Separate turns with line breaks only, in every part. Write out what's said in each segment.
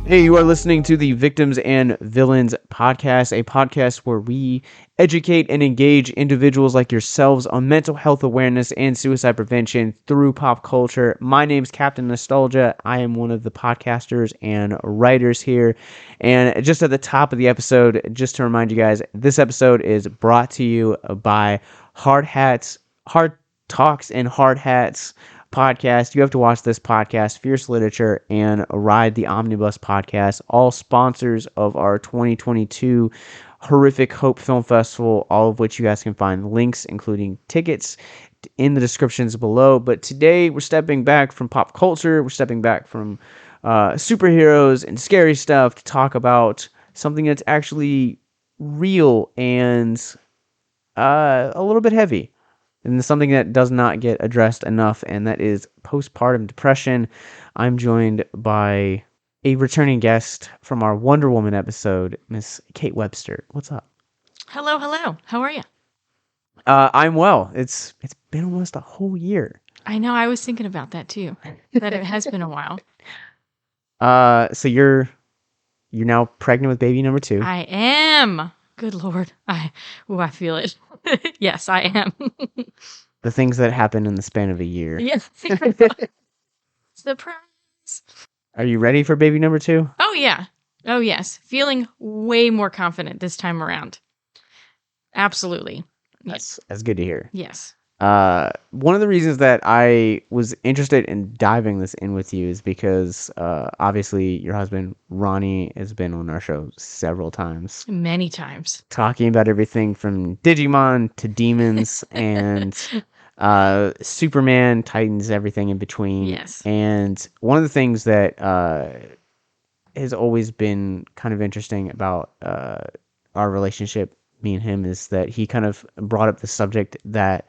Hey, you are listening to the Victims and Villains podcast, a podcast where we educate and engage individuals like yourselves on mental health awareness and suicide prevention through pop culture. My name is Captain Nostalgia. I am one of the podcasters and writers here. And just at the top of the episode, just to remind you guys, this episode is brought to you by Hard Talks and Hard Hats podcast. You have to watch this podcast, Fierce Literature and Ride the Omnibus podcast, all sponsors of our 2022 Horrific Hope Film Festival, all of which you guys can find links, including tickets, in the descriptions below. But today we're stepping back from pop culture, we're stepping back from superheroes and scary stuff to talk about something that's actually real and a little bit heavy. And something that does not get addressed enough, and that is postpartum depression. I'm joined by a returning guest from our Wonder Woman episode, Miss Kate Webster. What's up?
Hello. How are you?
I'm well. It's been almost a whole year.
I know. I was thinking about that too. That it has been a while.
So you're now pregnant with baby number 2.
I am. Good Lord. I feel it. Yes, I am.
The things that happen in the span of a year.
Yes. Surprise.
Are you ready for baby number 2?
Oh, yeah. Oh, yes. Feeling way more confident this time around. Absolutely.
That's good to hear.
Yes.
One of the reasons that I was interested in diving this in with you is because obviously your husband Ronnie has been on our show several times,
Many times.
talking about everything from Digimon to demons and Superman, Titans, everything in between.
Yes.
And one of the things that has always been kind of interesting about our relationship, me and him, is that he kind of brought up the subject that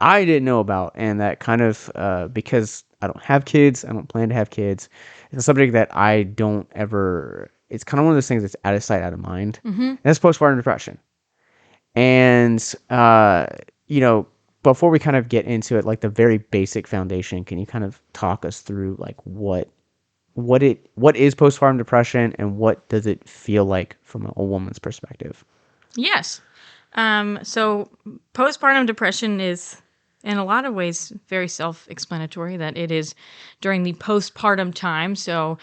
I didn't know about, and that kind of, because I don't have kids, I don't plan to have kids, it's a subject that I don't ever, it's kind of one of those things that's out of sight, out of mind.
Mm-hmm.
And that's postpartum depression. And, before we kind of get into it, like the very basic foundation, can you kind of talk us through like what is postpartum depression and what does it feel like from a woman's perspective?
Yes. So postpartum depression is, in a lot of ways, very self-explanatory, that it is during the postpartum time. So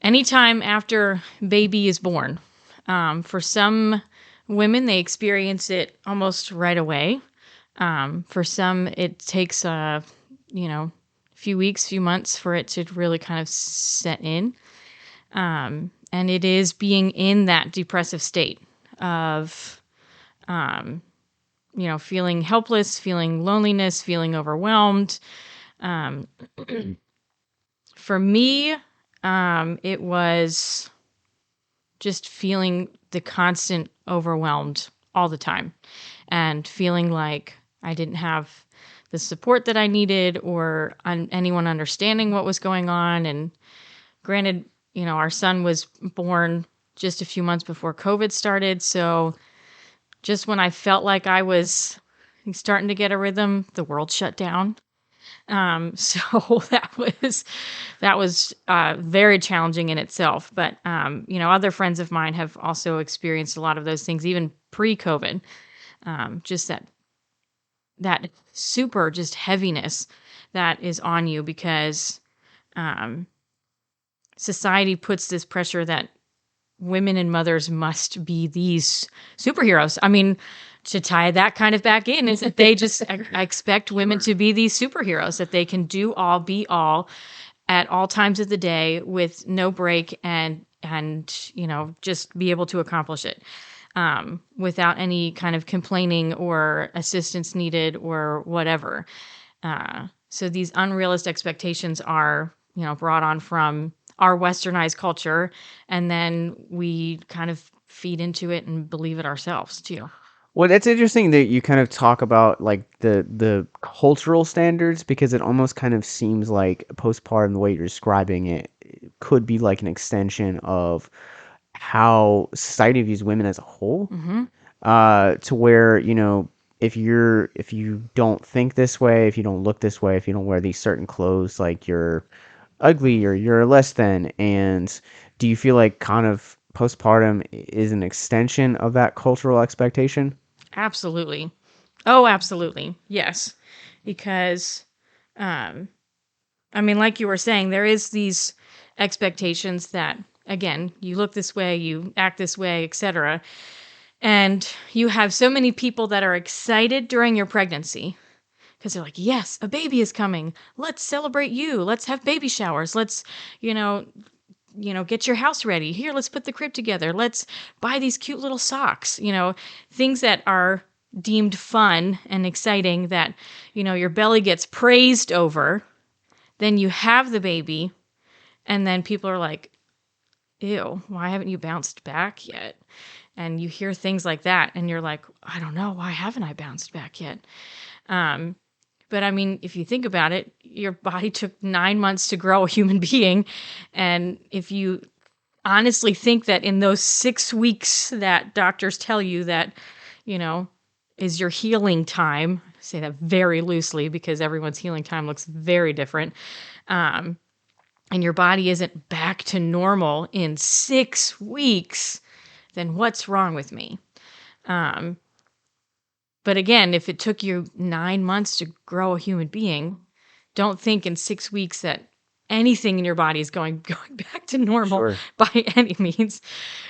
anytime after baby is born. For some women, they experience it almost right away. For some, it takes a few weeks, few months for it to really kind of set in. And it is being in that depressive state of feeling helpless, feeling loneliness, feeling overwhelmed. For me, it was just feeling the constant overwhelmed all the time and feeling like I didn't have the support that I needed or anyone understanding what was going on. And granted, our son was born just a few months before COVID started. So just when I felt like I was starting to get a rhythm, the world shut down. So that was very challenging in itself. But, other friends of mine have also experienced a lot of those things, even pre-COVID. Just that super just heaviness that is on you because society puts this pressure that women and mothers must be these superheroes. I mean, to tie that kind of back in is that they just expect women to be these superheroes, that they can do all, be all at all times of the day with no break and just be able to accomplish it without any kind of complaining or assistance needed or whatever. So these unrealistic expectations are, brought on from our westernized culture, and then we kind of feed into it and believe it ourselves too.
Well, that's interesting that you kind of talk about like the cultural standards, because it almost kind of seems like postpartum, the way you're describing it, could be like an extension of how society views women as a whole.
Mm-hmm.
To where, if you don't think this way, if you don't look this way, if you don't wear these certain clothes, like you're ugly or you're less than. And do you feel like kind of postpartum is an extension of that cultural expectation?
Absolutely. Oh, absolutely. Yes. Because, um, I mean, like you were saying, there is these expectations that, again, you look this way, you act this way, etc. And you have so many people that are excited during your pregnancy because they're like, yes, a baby is coming. Let's celebrate you. Let's have baby showers. Let's, you know, get your house ready. Here, let's put the crib together. Let's buy these cute little socks. Things that are deemed fun and exciting that, your belly gets praised over. Then you have the baby, and then people are like, ew, why haven't you bounced back yet? And you hear things like that, and you're like, I don't know, why haven't I bounced back yet? But I mean, if you think about it, your body took 9 months to grow a human being. And if you honestly think that in those 6 weeks that doctors tell you that, you know, is your healing time, I say that very loosely because everyone's healing time looks very different. And your body isn't back to normal in 6 weeks, then what's wrong with me? But again, if it took you 9 months to grow a human being, don't think in 6 weeks that anything in your body is going back to normal
Sure.
by any means.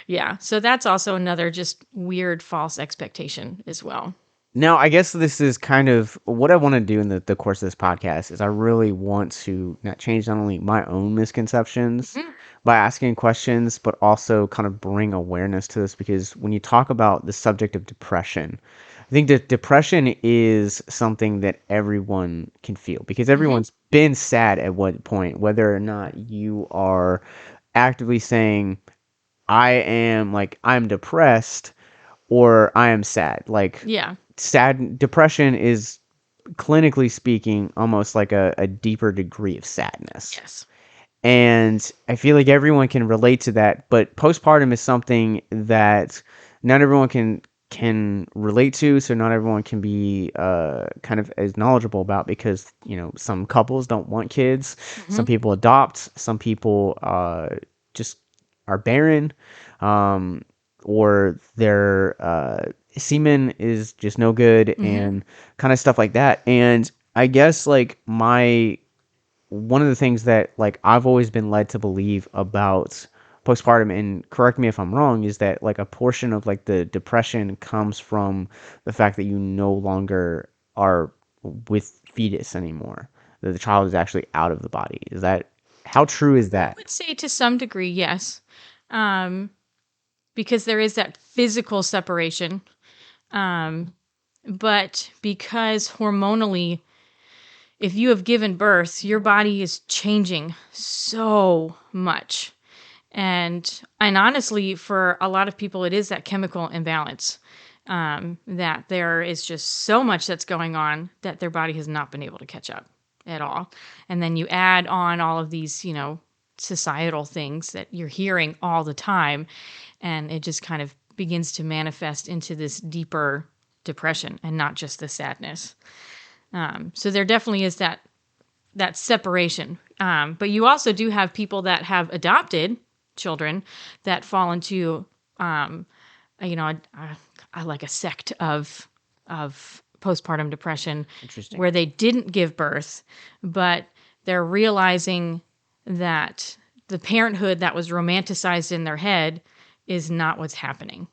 Yeah. So that's also another just weird false expectation as well.
Now, I guess this is kind of what I want to do in the course of this podcast is I really want to not change not only my own misconceptions
Mhm.
by asking questions, but also kind of bring awareness to this because when you talk about the subject of depression, I think that depression is something that everyone can feel because
Mhm.
everyone's been sad at one point, whether or not you are actively saying, I'm depressed or I am sad. Like
Yeah.
depression is clinically speaking almost like a deeper degree of sadness.
Yes.
And I feel like everyone can relate to that, but postpartum is something that not everyone can relate to, so not everyone can be kind of as knowledgeable about because some couples don't want kids, some
Mhm.
people adopt, some people just are barren, um, or their semen is just no good,
Mhm.
and kind of stuff like that. And I guess like my one of the things that like I've always been led to believe about postpartum, and correct me if I'm wrong, is that like a portion of like the depression comes from the fact that you no longer are with fetus anymore, that the child is actually out of the body. Is that how true is
I
that?
would say to some degree, yes. Um, because there is that physical separation. Um, but because hormonally, if you have given birth, your body is changing so much. And honestly, for a lot of people, it is that chemical imbalance, that there is just so much that's going on that their body has not been able to catch up at all. And then you add on all of these, societal things that you're hearing all the time, and it just kind of begins to manifest into this deeper depression and not just the sadness. So there definitely is that separation. But you also do have people that have adopted children that fall into, you know, like a sect of postpartum depression,
Interesting.
where they didn't give birth, but they're realizing that the parenthood that was romanticized in their head is not what's happening,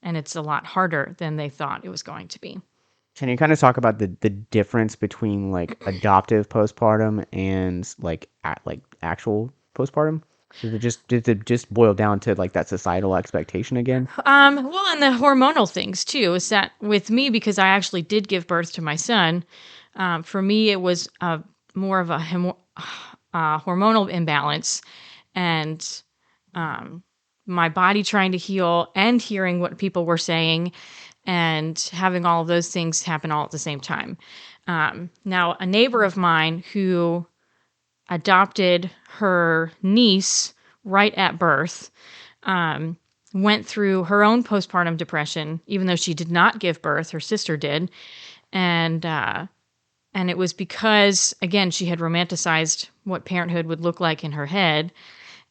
and it's a lot harder than they thought it was going to be.
Can you kind of talk about the difference between like adoptive postpartum and like actual postpartum? Did it just boil down to like that societal expectation again?
Well, and the hormonal things too is that with me, because I actually did give birth to my son. For me, it was more of a hormonal imbalance, and my body trying to heal and hearing what people were saying, and having all of those things happen all at the same time. Now, a neighbor of mine who adopted her niece right at birth, went through her own postpartum depression, even though she did not give birth. Her sister did, and And it was because, again, she had romanticized what parenthood would look like in her head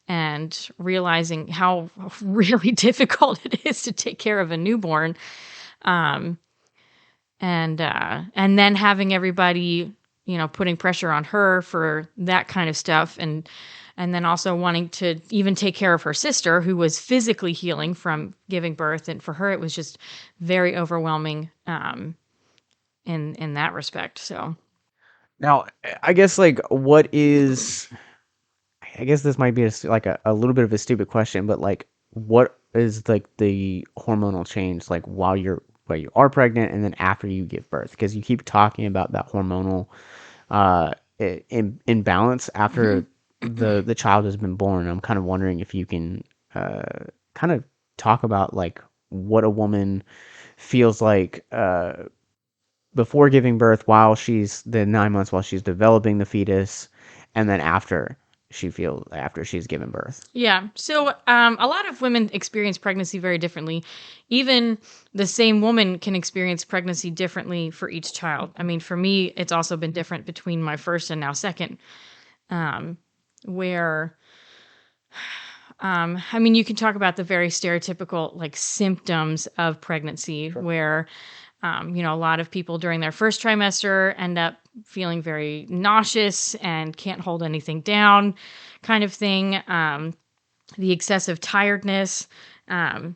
and realizing how really difficult it is to take care of a newborn. Um, and then having everybody, putting pressure on her for that kind of stuff. And then also wanting to even take care of her sister who was physically healing from giving birth. And for her, it was just very overwhelming, in that respect. So.
Now, I guess like what is I guess this might be like a little bit of a stupid question, but like what is like the hormonal change like while you are pregnant and then after you give birth? Because you keep talking about that hormonal imbalance after the child has been born. I'm kind of wondering if you can kind of talk about like what a woman feels like before giving birth, while she's the 9 months while she's developing the fetus, and then after she's given birth.
Yeah. So a lot of women experience pregnancy very differently. Even the same woman can experience pregnancy differently for each child. I mean, for me, it's also been different between my first and now second, where, I mean, you can talk about the very stereotypical like symptoms of pregnancy where, a lot of people during their first trimester end up feeling very nauseous and can't hold anything down kind of thing. The excessive tiredness. I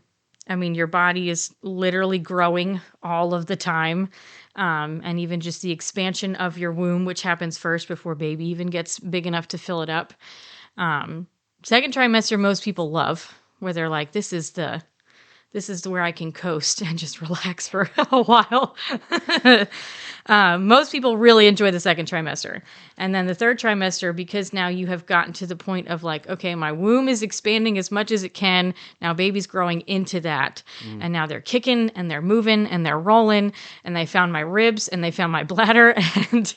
mean, your body is literally growing all of the time. And even just the expansion of your womb, which happens first before baby even gets big enough to fill it up. Second trimester, most people love, where they're like, this is where I can coast and just relax for a while. Most people really enjoy the second trimester. And then the third trimester, because now you have gotten to the point of like, okay, my womb is expanding as much as it can. Now baby's growing into that. And now they're kicking and they're moving and they're rolling and they found my ribs and they found my bladder and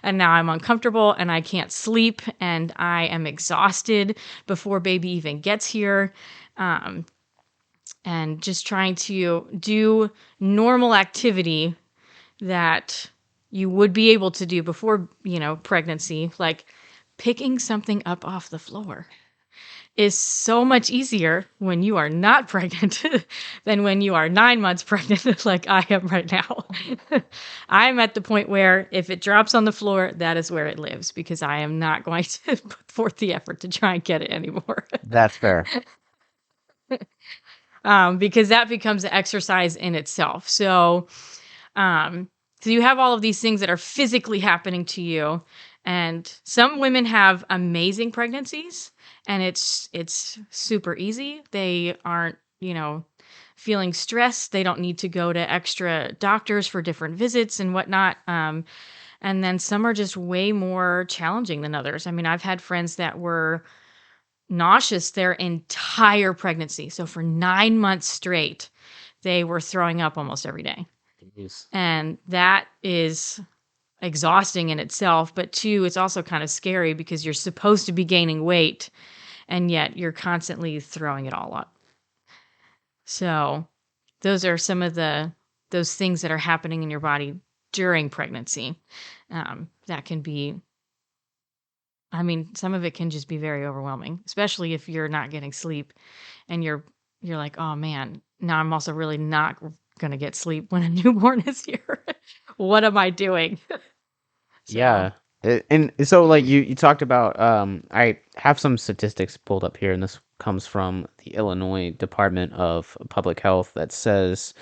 and now I'm uncomfortable and I can't sleep and I am exhausted before baby even gets here. And just trying to do normal activity that you would be able to do before, pregnancy, like picking something up off the floor is so much easier when you are not pregnant than when you are 9 months pregnant, like I am right now. I'm at the point where if it drops on the floor, that is where it lives because I am not going to put forth the effort to try and get it anymore.
That's fair.
Because that becomes an exercise in itself. So you have all of these things that are physically happening to you. And some women have amazing pregnancies and it's super easy. They aren't, feeling stressed. They don't need to go to extra doctors for different visits and whatnot. And then some are just way more challenging than others. I mean, I've had friends that were nauseous their entire pregnancy. So for 9 months straight, they were throwing up almost every day.
Jeez.
And that is exhausting in itself. But two, it's also kind of scary because you're supposed to be gaining weight and yet you're constantly throwing it all up. So those are some of those things that are happening in your body during pregnancy. That can be, I mean, some of it can just be very overwhelming, especially if you're not getting sleep and you're like, oh man, now I'm also really not going to get sleep when a newborn is here. What am I doing? So,
Yeah. And so like you talked about I have some statistics pulled up here and this comes from the Illinois Department of Public Health that says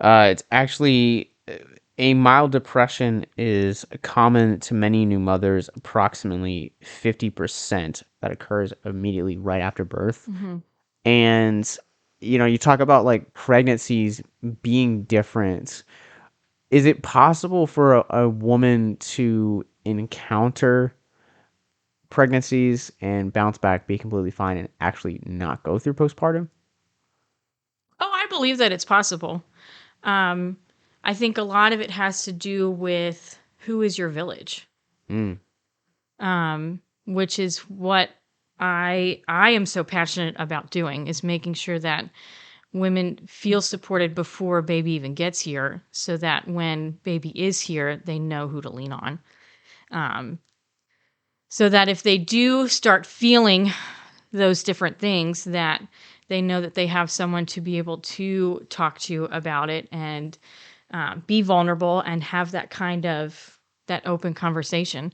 it's actually a mild depression is common to many new mothers, approximately 50% that occurs immediately right after birth. And you talk about like pregnancies being different. Is it possible for a woman to encounter pregnancies and bounce back, be completely fine, and actually not go through postpartum?
oh, I believe that it's possible. I think a lot of it has to do with who is your village,
Mm.
which is what I am so passionate about doing, is making sure that women feel supported before baby even gets here, so that when baby is here, they know who to lean on. So that if they do start feeling those different things, that they know that they have someone to be able to talk to about it and be vulnerable and have that kind of that open conversation.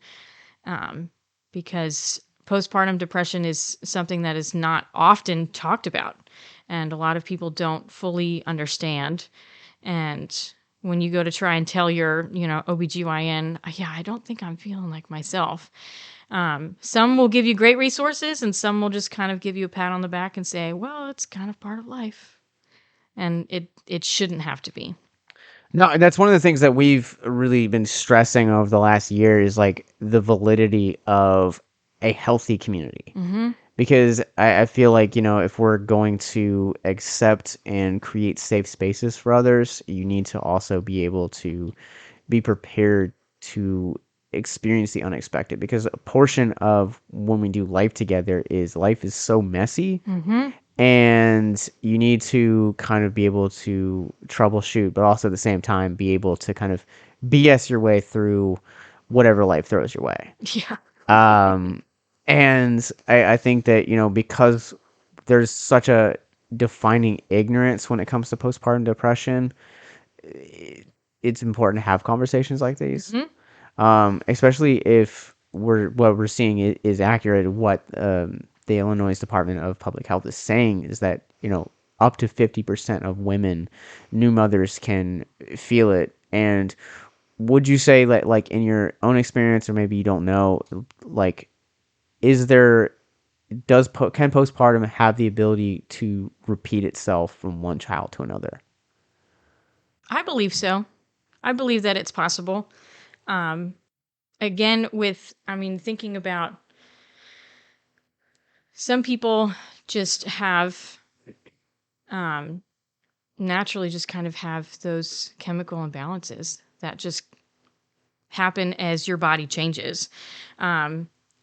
Because postpartum depression is something that is not often talked about, and a lot of people don't fully understand. And when you go to try and tell your, OBGYN, yeah, I don't think I'm feeling like myself. Some will give you great resources, and some will just kind of give you a pat on the back and say, well, it's kind of part of life. And it shouldn't have to be.
No, that's one of the things that we've really been stressing over the last year is like the validity of a healthy community.
Mm-hmm.
Because I feel like, if we're going to accept and create safe spaces for others, you need to also be able to be prepared to experience the unexpected. Because a portion of when we do life together is life is so messy,
Mm-hmm.
and you need to kind of be able to troubleshoot, but also at the same time be able to kind of BS your way through whatever life throws your way.
Yeah.
Um, and I think that, because there's such a defining ignorance when it comes to postpartum depression, it's important to have conversations like these.
Mm-hmm.
Especially if what we're seeing is accurate. What the Illinois Department of Public Health is saying is that, up to 50% of women, new mothers, can feel it. And would you say that, like, in your own experience, or maybe you don't know, like, is there can postpartum have the ability to repeat itself from one child to another?
I believe so. I believe that it's possible. Again, thinking about some people just have naturally just kind of have those chemical imbalances that just happen as your body changes.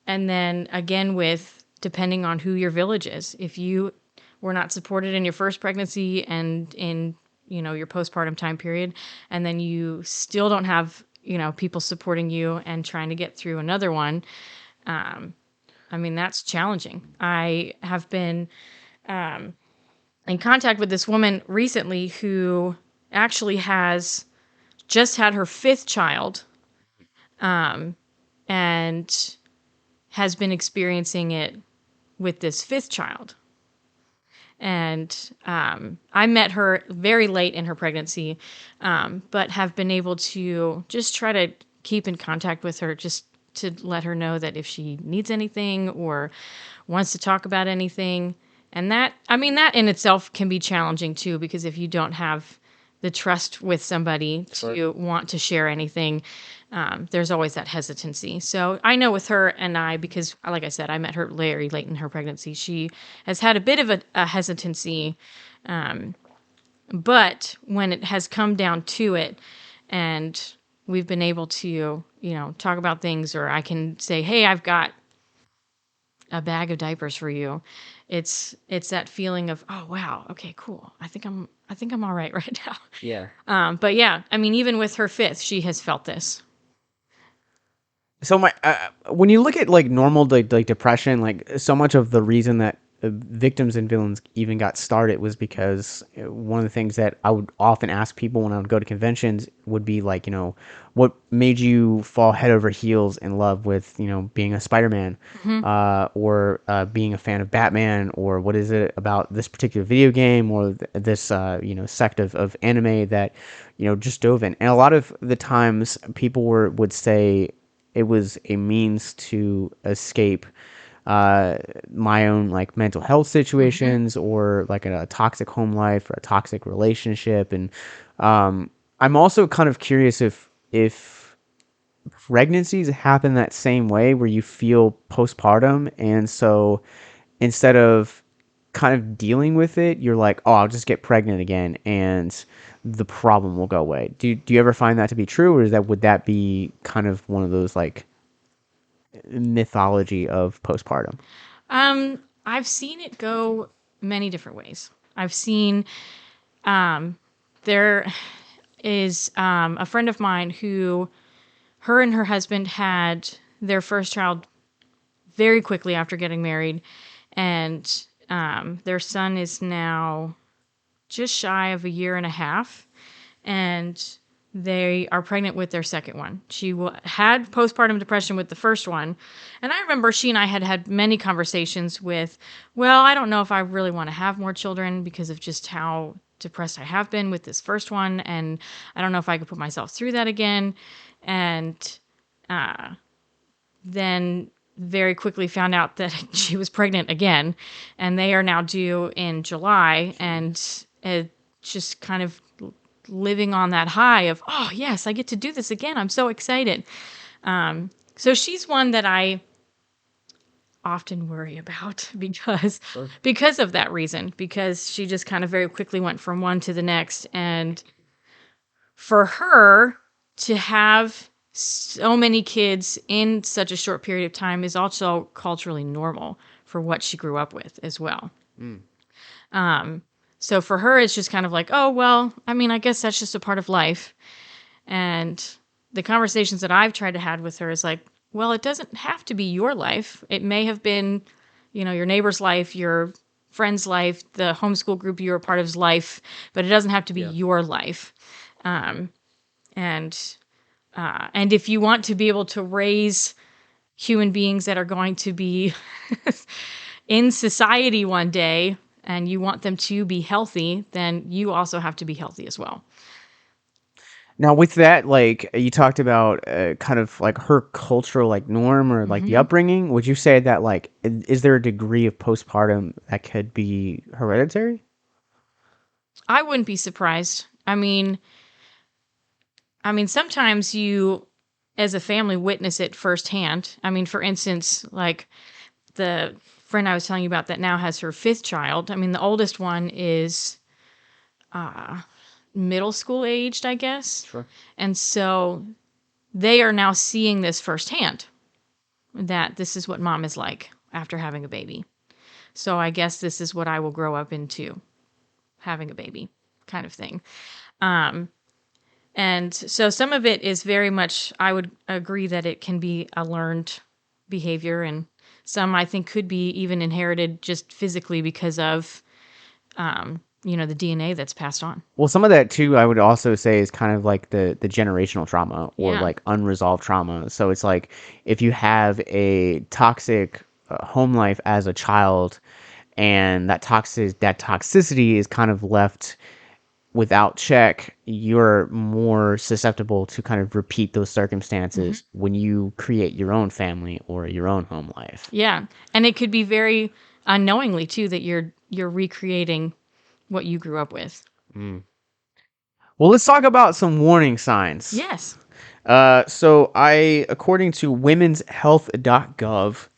And then again, with depending on who your village is, if you were not supported in your first pregnancy and in your postpartum time period, and then you still don't have people supporting you and trying to get through another one, that's challenging. I have been in contact with this woman recently who actually has just had her fifth child, and has been experiencing it with this fifth child. And I met her very late in her pregnancy, but have been able to just try to keep in contact with her, just to let her know that if she needs anything or wants to talk about anything. And that in itself can be challenging too, because if you don't have the trust with somebody to want to share anything, there's always that hesitancy. So I know with her and I, because like I said, I met her very late in her pregnancy, she has had a bit of a hesitancy. But when it has come down to it, and we've been able to, talk about things, or I can say, hey, I've got a bag of diapers for you. It's that feeling of, oh wow, okay, cool. I think I'm all right now.
Yeah.
But yeah, even with her fifth, she has felt this.
So when you look at like normal like depression, like so much of the reason that victims and villains even got started was because one of the things that I would often ask people when I would go to conventions would be like, what made you fall head over heels in love with, being a Spider-Man,
Mm-hmm.
or being a fan of Batman, or what is it about this particular video game, or this sect of anime that just dove in. And a lot of the times people would say it was a means to escape my own like mental health
Mm-hmm.
situations, or like a toxic home life or a toxic relationship. And I'm also kind of curious if pregnancies happen that same way, where you feel postpartum, and so instead of kind of dealing with it, you're like, oh, I'll just get pregnant again and the problem will go away. Do you ever find that to be true, or would that be kind of one of those like mythology of postpartum?
I've seen it go many different ways. I've seen, there is a friend of mine who, her and her husband had their first child very quickly after getting married. And their son is now just shy of a year and a half. And they are pregnant with their second one. She had postpartum depression with the first one. And I remember she and I had many conversations with, well, I don't know if I really want to have more children because of just how depressed I have been with this first one. And I don't know if I could put myself through that again. And then very quickly found out that she was pregnant again. And they are now due in July. And just kind of living on that high of, oh, yes, I get to do this again. I'm so excited. So she's one that I often worry about because of that reason, because she just kind of very quickly went from one to the next. And for her to have so many kids in such a short period of time is also culturally normal for what she grew up with as well. So for her, it's just kind of like, oh, well, I mean, I guess that's just a part of life. And the conversations that I've tried to have with her is like, well, it doesn't have to be your life. It may have been, your neighbor's life, your friend's life, the homeschool group you were part of's life, but it doesn't have to be your life. And if you want to be able to raise human beings that are going to be in society one day, and you want them to be healthy, then you also have to be healthy as well.
Now, with that, like you talked about, kind of like her cultural like norm or like the upbringing. Would you say that like is there a degree of postpartum that could be hereditary?
I wouldn't be surprised. I mean, sometimes you, as a family, witness it firsthand. I mean, for instance, like the friend I was telling you about that now has her fifth child. I mean, the oldest one is middle school aged, I guess.
Sure.
And so they are now seeing this firsthand, that this is what mom is like after having a baby. So I guess this is what I will grow up into, having a baby kind of thing. And so some of it is very much, I would agree that it can be a learned behavior, and some I think could be even inherited just physically because of, the DNA that's passed on.
Well, some of that too, I would also say, is kind of like the generational trauma or like unresolved trauma. So it's like if you have a toxic home life as a child, and that toxicity is kind of left without check, you're more susceptible to kind of repeat those circumstances when you create your own family or your own home life.
Yeah. And it could be very unknowingly too that you're recreating what you grew up with.
Well, let's talk about some warning signs.
Yes.
So according to womenshealth.gov,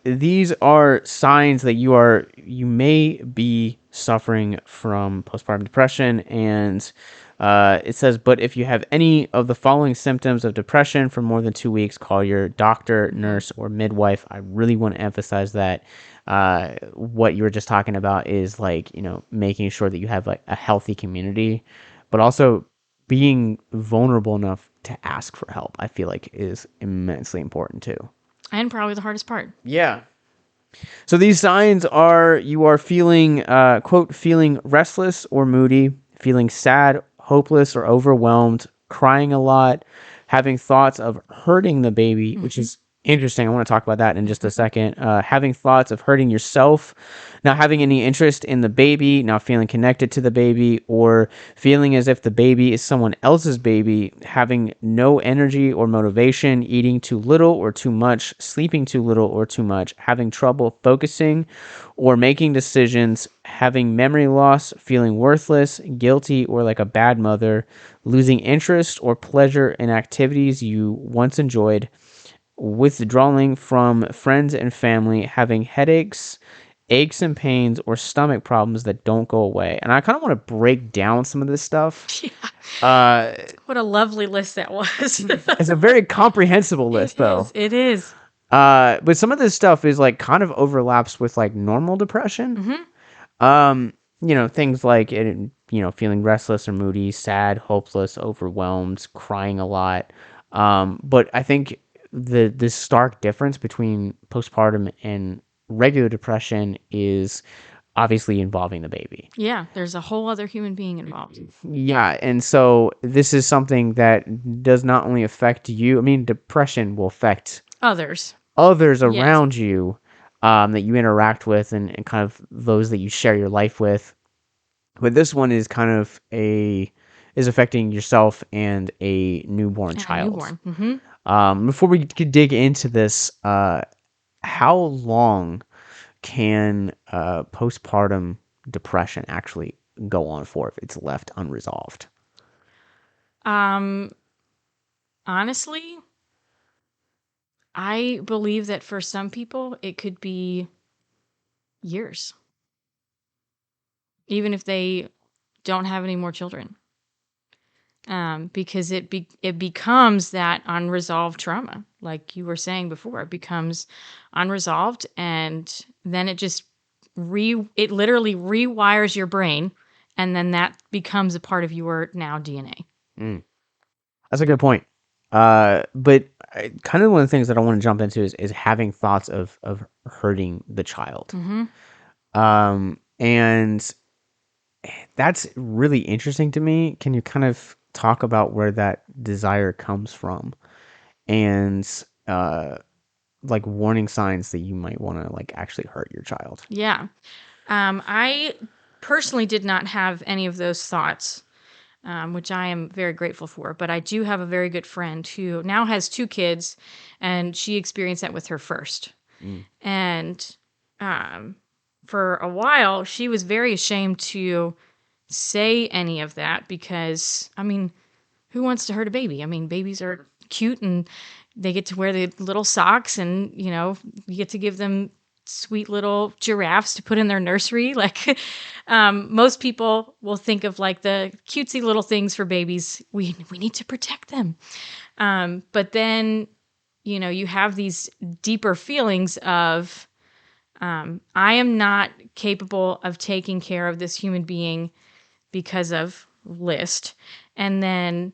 these are signs that you may be suffering from postpartum depression, and it says, but if you have any of the following symptoms of depression for more than 2 weeks, call your doctor, nurse, or midwife. I really want to emphasize that what you were just talking about is like, making sure that you have like a healthy community, but also being vulnerable enough to ask for help, I feel like is immensely important too.
And probably the hardest part.
Yeah. So these signs are, you are feeling, quote, feeling restless or moody, feeling sad, hopeless, or overwhelmed, crying a lot, having thoughts of hurting the baby, which is interesting. I want to talk about that in just a second. Having thoughts of hurting yourself, not having any interest in the baby, not feeling connected to the baby, or feeling as if the baby is someone else's baby, having no energy or motivation, eating too little or too much, sleeping too little or too much, having trouble focusing or making decisions, having memory loss, feeling worthless, guilty, or like a bad mother, losing interest or pleasure in activities you once enjoyed, withdrawing from friends and family, having headaches, aches and pains, or stomach problems that don't go away. And I kind of want to break down some of this stuff.
Yeah. What a lovely list that was.
It's a very comprehensible list, though.
It is.
But some of this stuff is like kind of overlaps with like normal depression. Things like feeling restless or moody, sad, hopeless, overwhelmed, crying a lot. But I think the stark difference between postpartum and regular depression is obviously involving the baby.
Yeah, there's a whole other human being involved.
Yeah, and so this is something that does not only affect you. I mean, depression will affect
Others.
others
Yes.
around you, that you interact with, and kind of those that you share your life with. But this one is is affecting yourself and a newborn child. Before we could dig into this, how long can postpartum depression actually go on for if it's left unresolved?
Honestly, I believe that for some people it could be years, even if they don't have any more children, because it becomes that unresolved trauma, like you were saying before. It becomes unresolved, and then it just it literally rewires your brain, and then that becomes a part of your now DNA.
That's a good point. But kind of one of the things that I want to jump into is having thoughts of hurting the child. And that's really interesting to me. Can you kind of talk about where that desire comes from, and like warning signs that you might want to like actually hurt your child?
Yeah. I personally did not have any of those thoughts, which I am very grateful for. But I do have a very good friend who now has 2 kids, and she experienced that with her first. And for a while, she was very ashamed to say any of that because, I mean, who wants to hurt a baby? I mean, babies are cute and they get to wear the little socks, and, you get to give them sweet little giraffes to put in their nursery. Like, most people will think of like the cutesy little things for babies. We need to protect them. But then, you have these deeper feelings of, I am not capable of taking care of this human being because of list. And then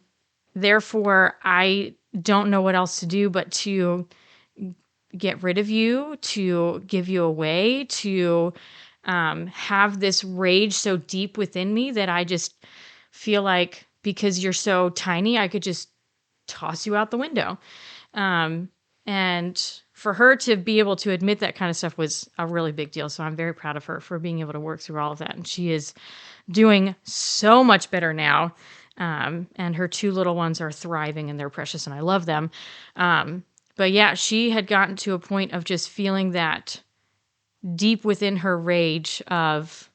therefore I don't know what else to do but to get rid of you, to give you away, to have this rage so deep within me that I just feel like because you're so tiny, I could just toss you out the window. And for her to be able to admit that kind of stuff was a really big deal. So I'm very proud of her for being able to work through all of that. And she is doing so much better now. And her 2 little ones are thriving and they're precious and I love them. But yeah, she had gotten to a point of just feeling that deep within her rage of,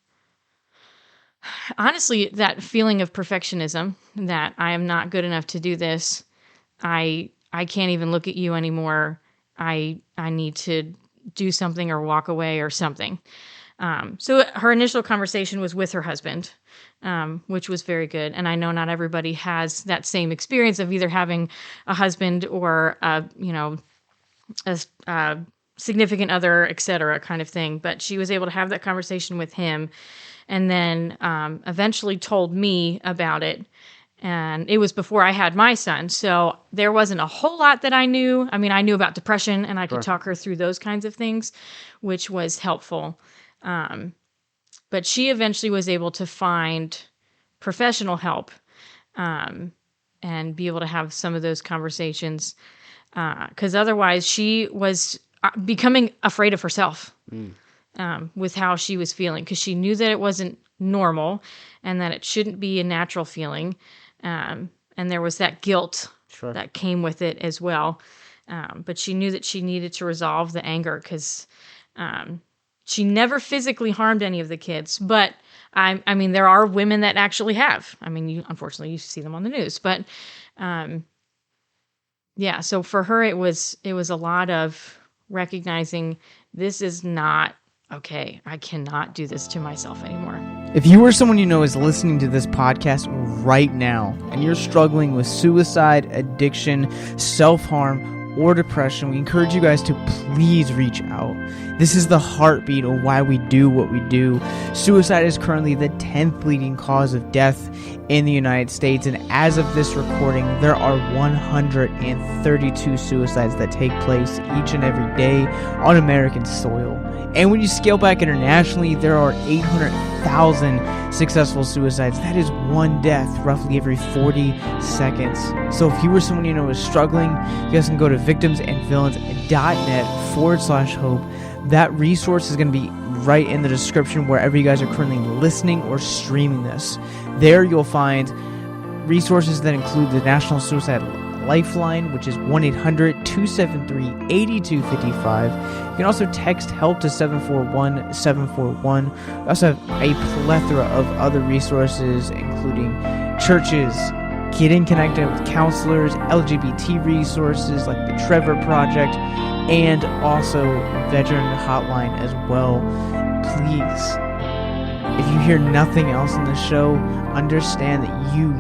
honestly, that feeling of perfectionism, that I am not good enough to do this. I can't even look at you anymore. I need to do something or walk away or something. So her initial conversation was with her husband, which was very good. And I know not everybody has that same experience of either having a husband or a significant other, et cetera, kind of thing. But she was able to have that conversation with him, and then eventually told me about it. And it was before I had my son. So there wasn't a whole lot that I knew. I mean, I knew about depression and I could talk her through those kinds of things, which was helpful. But she eventually was able to find professional help, and be able to have some of those conversations. 'Cause otherwise she was becoming afraid of herself, with how she was feeling. 'Cause she knew that it wasn't normal and that it shouldn't be a natural feeling. And there was that guilt that came with it as well. But she knew that she needed to resolve the anger because she never physically harmed any of the kids. But I mean, there are women that actually have. I mean, unfortunately, you see them on the news. But yeah, so for her, it was a lot of recognizing this is not okay. I cannot do this to myself anymore.
If you or someone you know is listening to this podcast right now and you're struggling with suicide, addiction, self-harm, or depression, we encourage you guys to please reach out. This is the heartbeat of why we do what we do. Suicide is currently the 10th leading cause of death in the United States, and as of this recording, there are 132 suicides that take place each and every day on American soil. And when you scale back internationally, there are 800,000 successful suicides. That is one death roughly every 40 seconds. So if you or someone you know is struggling, you guys can go to victimsandvillains.net/hope. That resource is going to be right in the description wherever you guys are currently listening or streaming this. There you'll find resources that include the National Suicide Lifeline, which is 1-800-273-8255. You can also text HELP to 741-741. We also have a plethora of other resources, including churches, getting connected with counselors, LGBT resources like the Trevor Project, and also veteran hotline as well. Please, if you hear nothing else in this show, understand that you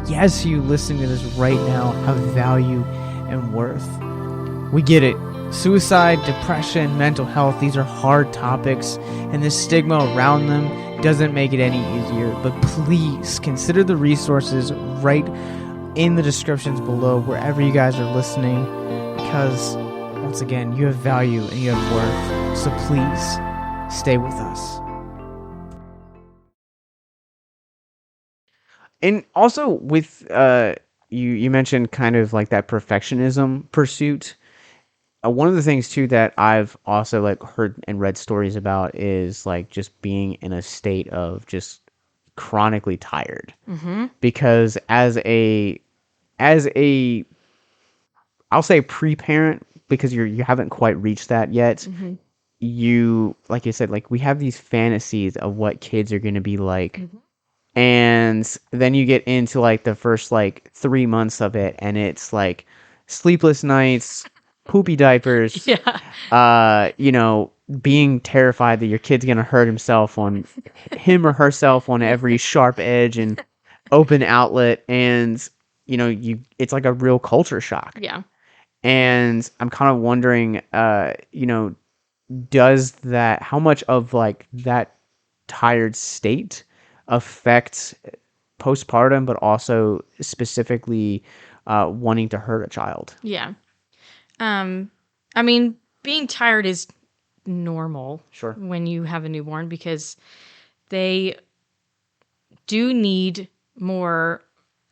listening to this right now, have value and worth. We get it. Suicide, depression, mental health, these are hard topics, and the stigma around them doesn't make it any easier. But please consider the resources right in the descriptions below wherever you guys are listening, because once again, you have value and you have worth. So please stay with us.
And also with you mentioned kind of like that perfectionism pursuit. One of the things too that I've also like heard and read stories about is like just being in a state of just chronically tired. Because as a I'll say pre-parent, because you haven't quite reached that yet. You, like you said, like we have these fantasies of what kids are going to be like. And then you get into like the first like 3 months of it, and it's like sleepless nights, poopy diapers, being terrified that your kid's gonna hurt him or herself on every sharp edge and open outlet, and it's like a real culture shock.
Yeah.
And I'm kind of wondering, how much of like that tired state affects postpartum, but also specifically wanting to hurt a child?
Yeah. I mean, being tired is normal.
Sure.
When you have a newborn, because they do need more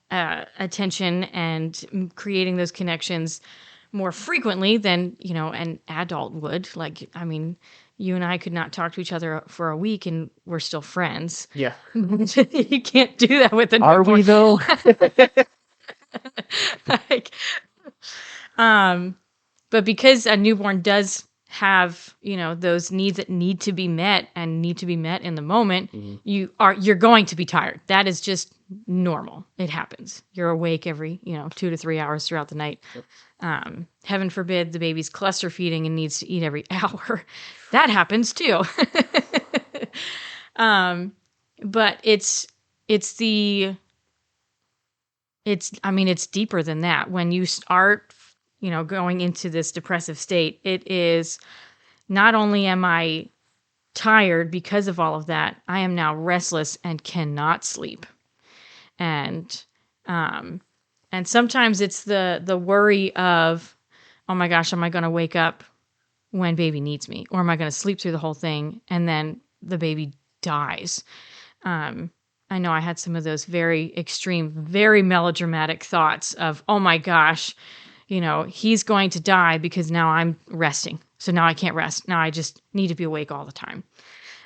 attention and creating those connections more frequently than, an adult would. Like, I mean, you and I could not talk to each other for a week and we're still friends.
Yeah.
You can't do that with a newborn.
Are we though?
Like, but because a newborn does have, those needs that need to be met and need to be met in the moment, you're going to be tired. That is just normal. It happens. You're awake every, 2 to 3 hours throughout the night.
Yep.
Heaven forbid the baby's cluster feeding and needs to eat every hour. That happens too. But it's deeper than that. When you start, going into this depressive state, it is not only am I tired because of all of that, I am now restless and cannot sleep. And sometimes it's the worry of, oh my gosh, am I going to wake up when baby needs me? Or am I going to sleep through the whole thing and then the baby dies? I know I had some of those very extreme, very melodramatic thoughts of, oh my gosh, he's going to die because now I'm resting. So now I can't rest. Now I just need to be awake all the time.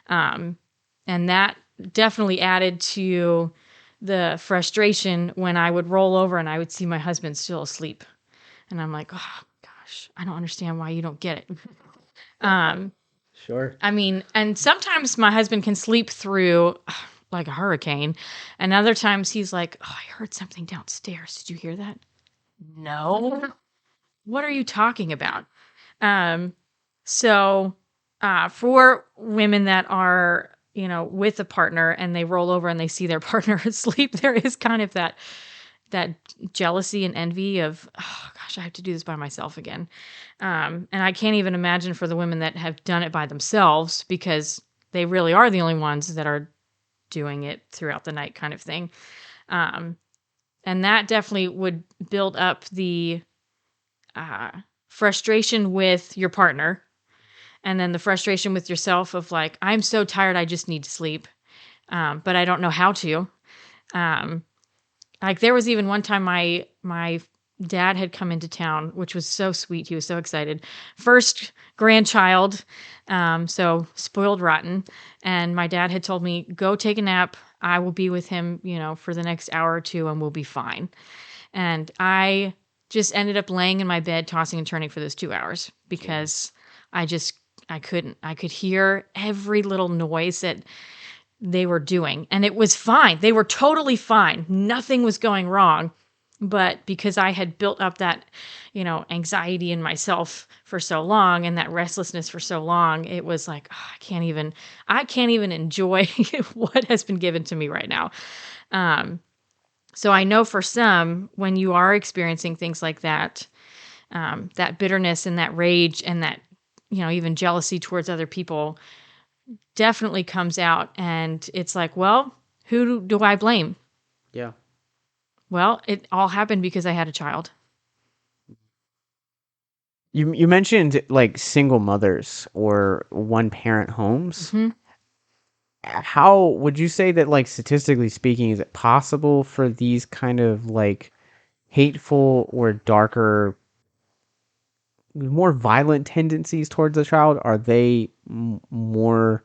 And that definitely added to the frustration when I would roll over and I would see my husband still asleep. And I'm like, oh gosh, I don't understand why you don't get it.
Sure.
I mean, and sometimes my husband can sleep through like a hurricane. And other times he's like, oh, I heard something downstairs. Did you hear that? No. What are you talking about? So for women that are, with a partner and they roll over and they see their partner asleep, there is kind of that that jealousy and envy of, oh gosh, I have to do this by myself again. And I can't even imagine for the women that have done it by themselves, because they really are the only ones that are doing it throughout the night kind of thing. And that definitely would build up the frustration with your partner, and then the frustration with yourself of like, I'm so tired, I just need to sleep. But I don't know how to. Like there was even one time my dad had come into town, which was so sweet. He was so excited. First grandchild, so spoiled rotten. And my dad had told me, go take a nap. I will be with him, for the next hour or two, and we'll be fine. And I just ended up laying in my bed, tossing and turning for those 2 hours, because I couldn't. I could hear every little noise that they were doing, and it was fine. They were totally fine. Nothing was going wrong. But because I had built up that, anxiety in myself for so long, and that restlessness for so long, it was like, oh, I can't even enjoy what has been given to me right now. So I know for some, when you are experiencing things like that, that bitterness and that rage and that, even jealousy towards other people definitely comes out. And it's like, well, who do I blame?
Yeah.
Well, it all happened because I had a child.
You mentioned like single mothers or one parent homes.
Mm-hmm.
How would you say that, like, statistically speaking, is it possible for these kind of like hateful or darker, more violent tendencies towards the child, are they more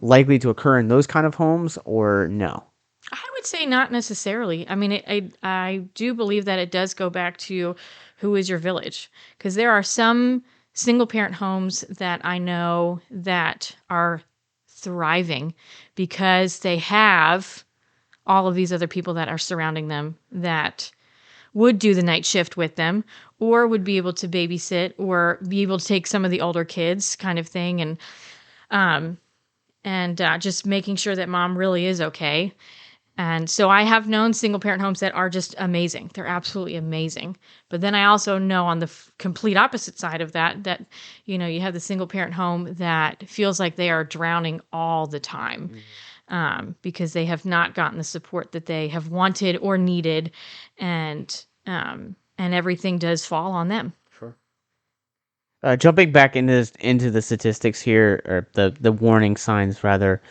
likely to occur in those kind of homes, or no?
I would say not necessarily. I mean, I do believe that it does go back to who is your village, because there are some single parent homes that I know that are thriving because they have all of these other people that are surrounding them that would do the night shift with them, or would be able to babysit, or be able to take some of the older kids kind of thing. And just making sure that mom really is okay. And so I have known single parent homes that are just amazing. They're absolutely amazing. But then I also know on the complete opposite side of that, you have the single parent home that feels like they are drowning all the time, because they have not gotten the support that they have wanted or needed. And everything does fall on them.
Sure. Jumping back into the statistics here, or the warning signs rather,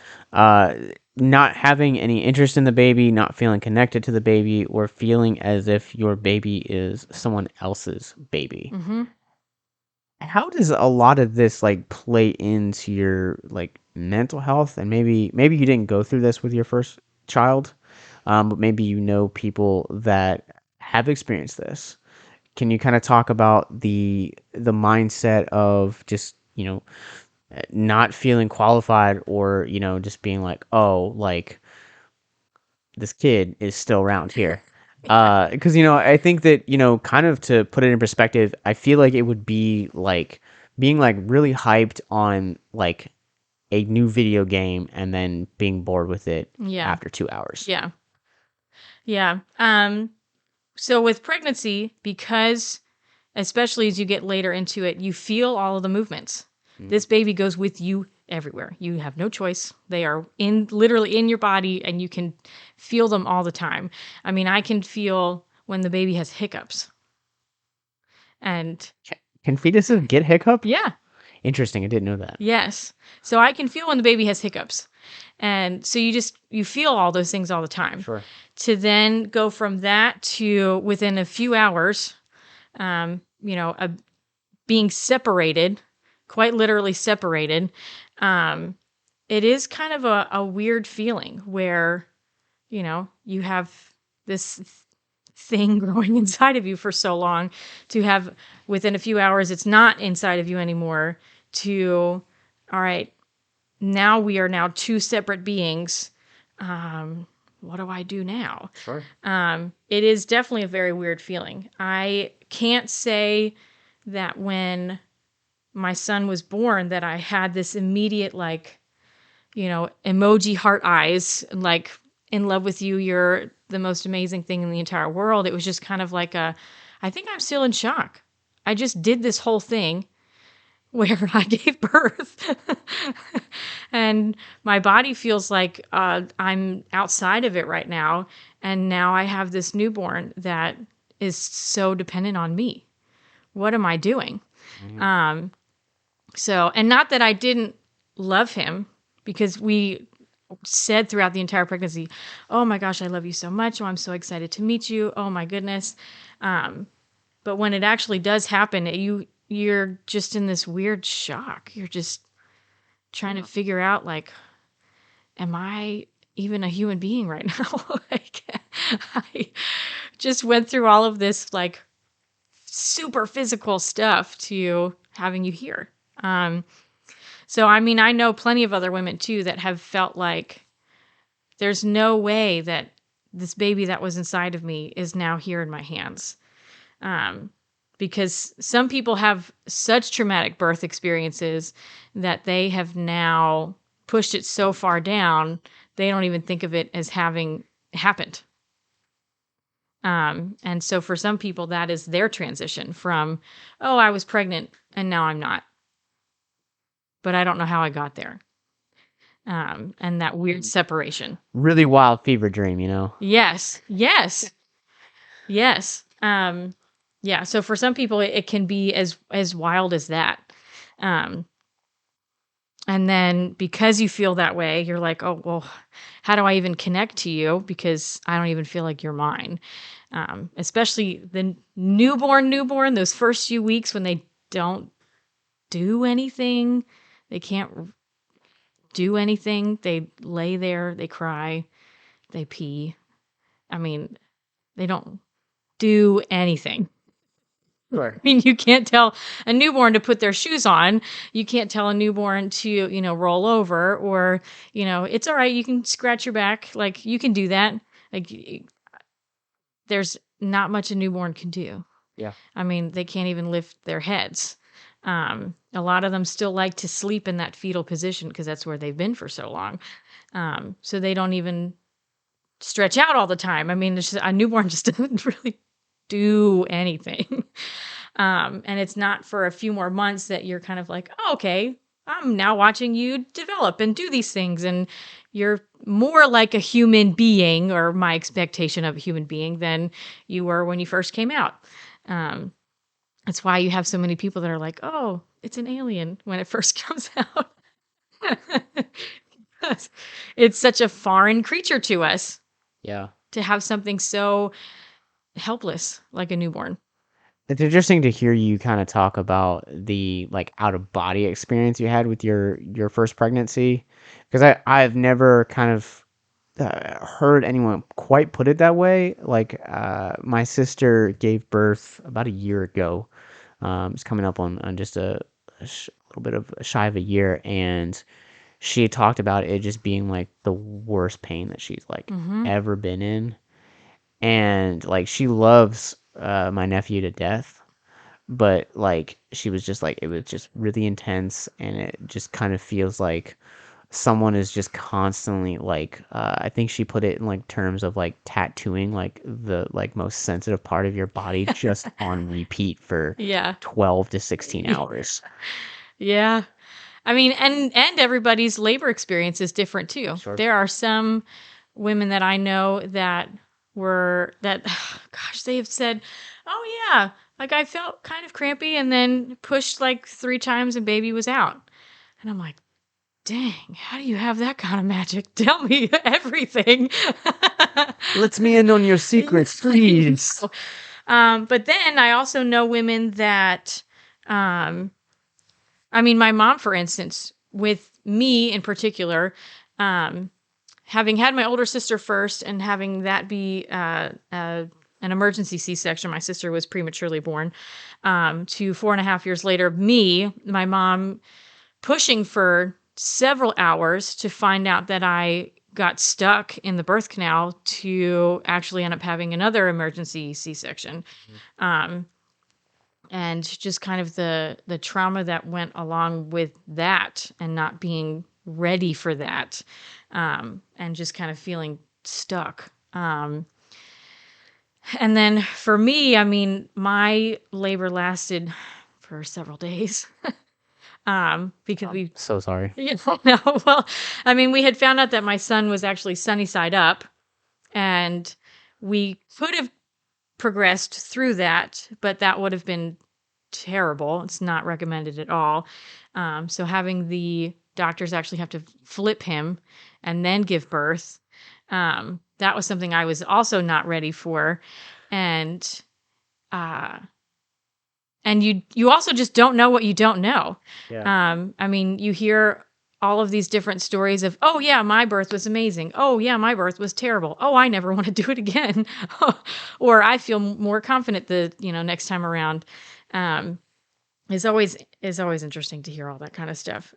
not having any interest in the baby, not feeling connected to the baby, or feeling as if your baby is someone else's baby.
Mm-hmm.
How does a lot of this like play into your like mental health? And maybe you didn't go through this with your first child, but maybe people that have experienced this. Can you kind of talk about the mindset of just, not feeling qualified, or, just being like, oh, like this kid is still around here? Because, I think that, kind of to put it in perspective, I feel like it would be like being like really hyped on like a new video game and then being bored with it after 2 hours.
Yeah. Yeah. So with pregnancy, because especially as you get later into it, you feel all of the movements. This baby goes with you everywhere. You have no choice. They are literally in your body, and you can feel them all the time. I mean, I can feel when the baby has hiccups. And
can fetuses get hiccups?
Yeah.
Interesting. I didn't know that.
Yes. So I can feel when the baby has hiccups. And so you feel all those things all the time.
Sure.
To then go from that to within a few hours, being separated, quite literally separated, it is kind of a weird feeling where, you have this thing growing inside of you for so long, to have within a few hours, it's not inside of you anymore, to, all right, now we are now two separate beings. What do I do now?
Sure.
It is definitely a very weird feeling. I can't say that when my son was born that I had this immediate, like, emoji heart eyes, like, in love with you, you're the most amazing thing in the entire world. It was just kind of like I think I'm still in shock. I just did this whole thing where I gave birth and my body feels like I'm outside of it right now. And now I have this newborn that is so dependent on me. What am I doing? So, and not that I didn't love him, because we said throughout the entire pregnancy, oh my gosh, I love you so much. Oh, I'm so excited to meet you. Oh my goodness. But when it actually does happen, you're just in this weird shock. You're just trying to figure out, like, am I even a human being right now? Like, I just went through all of this, like, super physical stuff to having you here. So, I mean, I know plenty of other women too that have felt like there's no way that this baby that was inside of me is now here in my hands. Because some people have such traumatic birth experiences that they have now pushed it so far down, they don't even think of it as having happened. And so for some people, that is their transition from, oh, I was pregnant and now I'm not. But I don't know how I got there. And that weird separation.
Really wild fever dream, you know?
Yes. Yeah. So for some people, it can be as wild as that. And then because you feel that way, you're like, oh, well, how do I even connect to you? Because I don't even feel like you're mine. Especially the newborn, those first few weeks when they don't do anything. They can't do anything. They lay there, they cry, they pee. I mean, they don't do anything.
Sure.
I mean, you can't tell a newborn to put their shoes on. You can't tell a newborn to, roll over, or, it's all right. You can scratch your back. Like, you can do that. Like, there's not much a newborn can do.
Yeah.
I mean, they can't even lift their heads. A lot of them still like to sleep in that fetal position because that's where they've been for so long. So they don't even stretch out all the time. I mean, a newborn just doesn't really do anything. And it's not for a few more months that you're kind of like, oh, okay, I'm now watching you develop and do these things. And you're more like a human being, or my expectation of a human being, than you were when you first came out. That's why you have so many people that are like, oh, it's an alien when it first comes out. It's such a foreign creature to us.
Yeah.
To have something so helpless like a newborn.
It's interesting to hear you kind of talk about the like out of body experience you had with your first pregnancy, because I've never kind of heard anyone quite put it that way. Like my sister gave birth about a year ago. It's coming up on just a little bit of shy of a year, and she talked about it just being like the worst pain that she's like ever been in. And like she loves my nephew to death, but like she was just like, it was just really intense, and it just kind of feels like someone is just constantly like I think she put it in like terms of like tattooing like the like most sensitive part of your body just on repeat for 12 to 16 hours.
Yeah. I mean, and everybody's labor experience is different too.
Sure.
There are some women that I know that gosh, they have said, oh yeah, like I felt kind of crampy and then pushed like 3 times and baby was out. And I'm like, dang, how do you have that kind of magic? Tell me everything.
Let me in on your secrets, please.
But then I also know women that, I mean, my mom, for instance, with me in particular, having had my older sister first and having that be an emergency C-section, my sister was prematurely born, to 4.5 years later, my mom pushing for several hours to find out that I got stuck in the birth canal to actually end up having another emergency C-section. And just kind of the trauma that went along with that and not being ready for that, and just kind of feeling stuck. And then for me, I mean, my labor lasted for several days. Because we,
So sorry.
you know, well, I mean, we had found out that my son was actually sunny side up, and we could have progressed through that, but that would have been terrible. It's not recommended at all. So having the doctors actually have to flip him and then give birth, that was something I was also not ready for. And you also just don't know what you don't know.
Yeah.
I mean, you hear all of these different stories of, oh yeah, my birth was amazing. Oh yeah, my birth was terrible. Oh, I never want to do it again. Or I feel more confident next time around. Is always interesting to hear all that kind of stuff.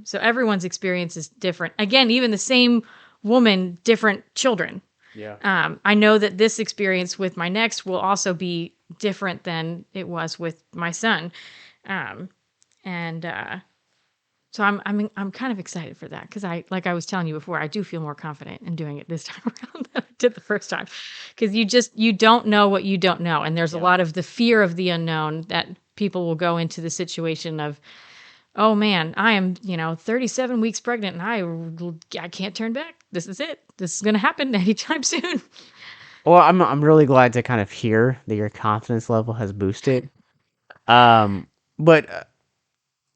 So everyone's experience is different. Again, even the same woman, different children.
Yeah.
I know that this experience with my next will also be different than it was with my son. So I'm kind of excited for that because like I was telling you before, I do feel more confident in doing it this time around than I did the first time, because you don't know what you don't know, and there's a lot of the fear of the unknown that people will go into the situation of, oh man, I am 37 weeks pregnant and I can't turn back. This is it. This is going to happen anytime soon.
Well, I'm really glad to kind of hear that your confidence level has boosted. But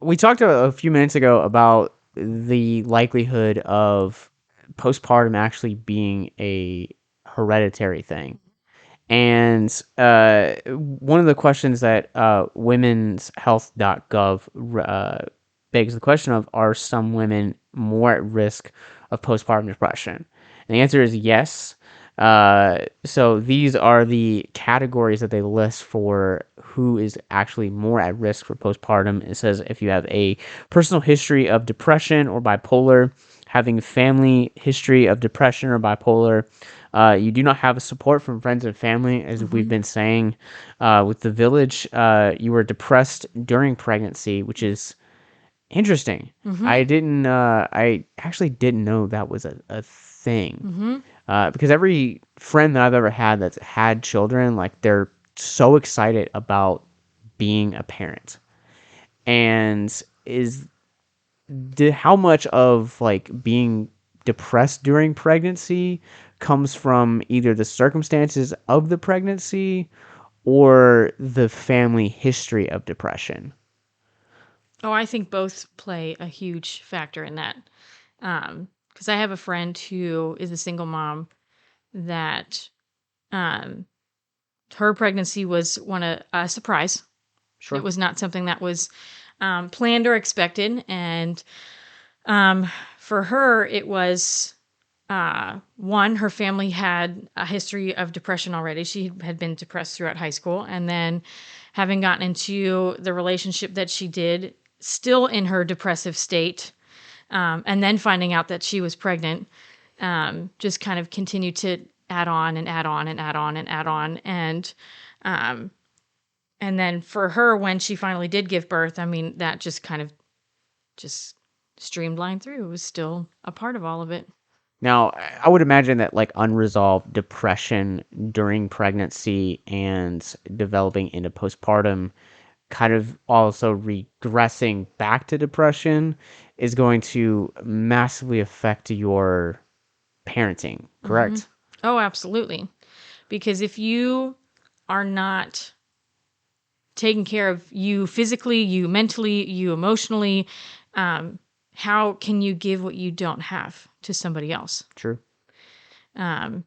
we talked a few minutes ago about the likelihood of postpartum actually being a hereditary thing. And one of the questions that womenshealth.gov begs the question of, are some women more at risk of postpartum depression? And the answer is yes. So these are the categories that they list for who is actually more at risk for postpartum. It says if you have a personal history of depression or bipolar, having family history of depression or bipolar, you do not have support from friends and family, as we've been saying. With the village, you were depressed during pregnancy, which is interesting. I actually didn't know that was a thing. Because every friend that I've ever had that's had children, like, they're so excited about being a parent. And how much of like being depressed during pregnancy comes from either the circumstances of the pregnancy or the family history of depression?
Oh, I think both play a huge factor in that. Because I have a friend who is a single mom that her pregnancy was a surprise.
Sure.
It was not something that was planned or expected. And for her, it was one, her family had a history of depression already. She had been depressed throughout high school. And then having gotten into the relationship that she did, still in her depressive state, and then finding out that she was pregnant, just kind of continued to add on and add on and add on and add on. And then for her, when she finally did give birth, I mean, that just kind of just streamlined through. It was still a part of all of it.
Now, I would imagine that like unresolved depression during pregnancy and developing into postpartum, kind of also regressing back to depression, is going to massively affect your parenting, correct?
Oh, absolutely. Because if you are not taking care of you physically, you mentally, you emotionally, how can you give what you don't have to somebody else?
True.
And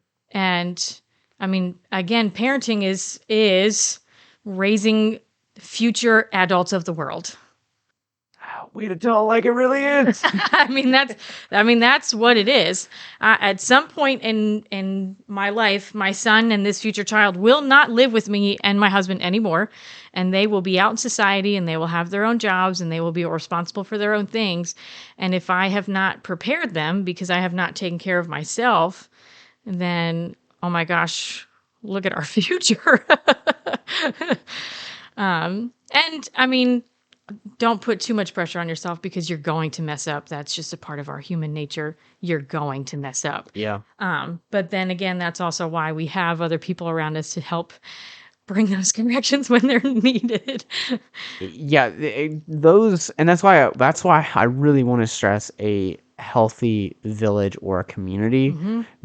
I mean, again, parenting is raising future adults of the world.
Way to tell it like it really is.
I mean, that's what it is. At some point in my life, my son and this future child will not live with me and my husband anymore, and they will be out in society and they will have their own jobs and they will be responsible for their own things. And if I have not prepared them because I have not taken care of myself, then, oh my gosh, look at our future. And I mean, don't put too much pressure on yourself because you're going to mess up. That's just a part of our human nature. You're going to mess up.
Yeah.
But then again, that's also why we have other people around us to help bring those corrections when they're needed.
Yeah, those, and that's why I really want to stress a healthy village or a community,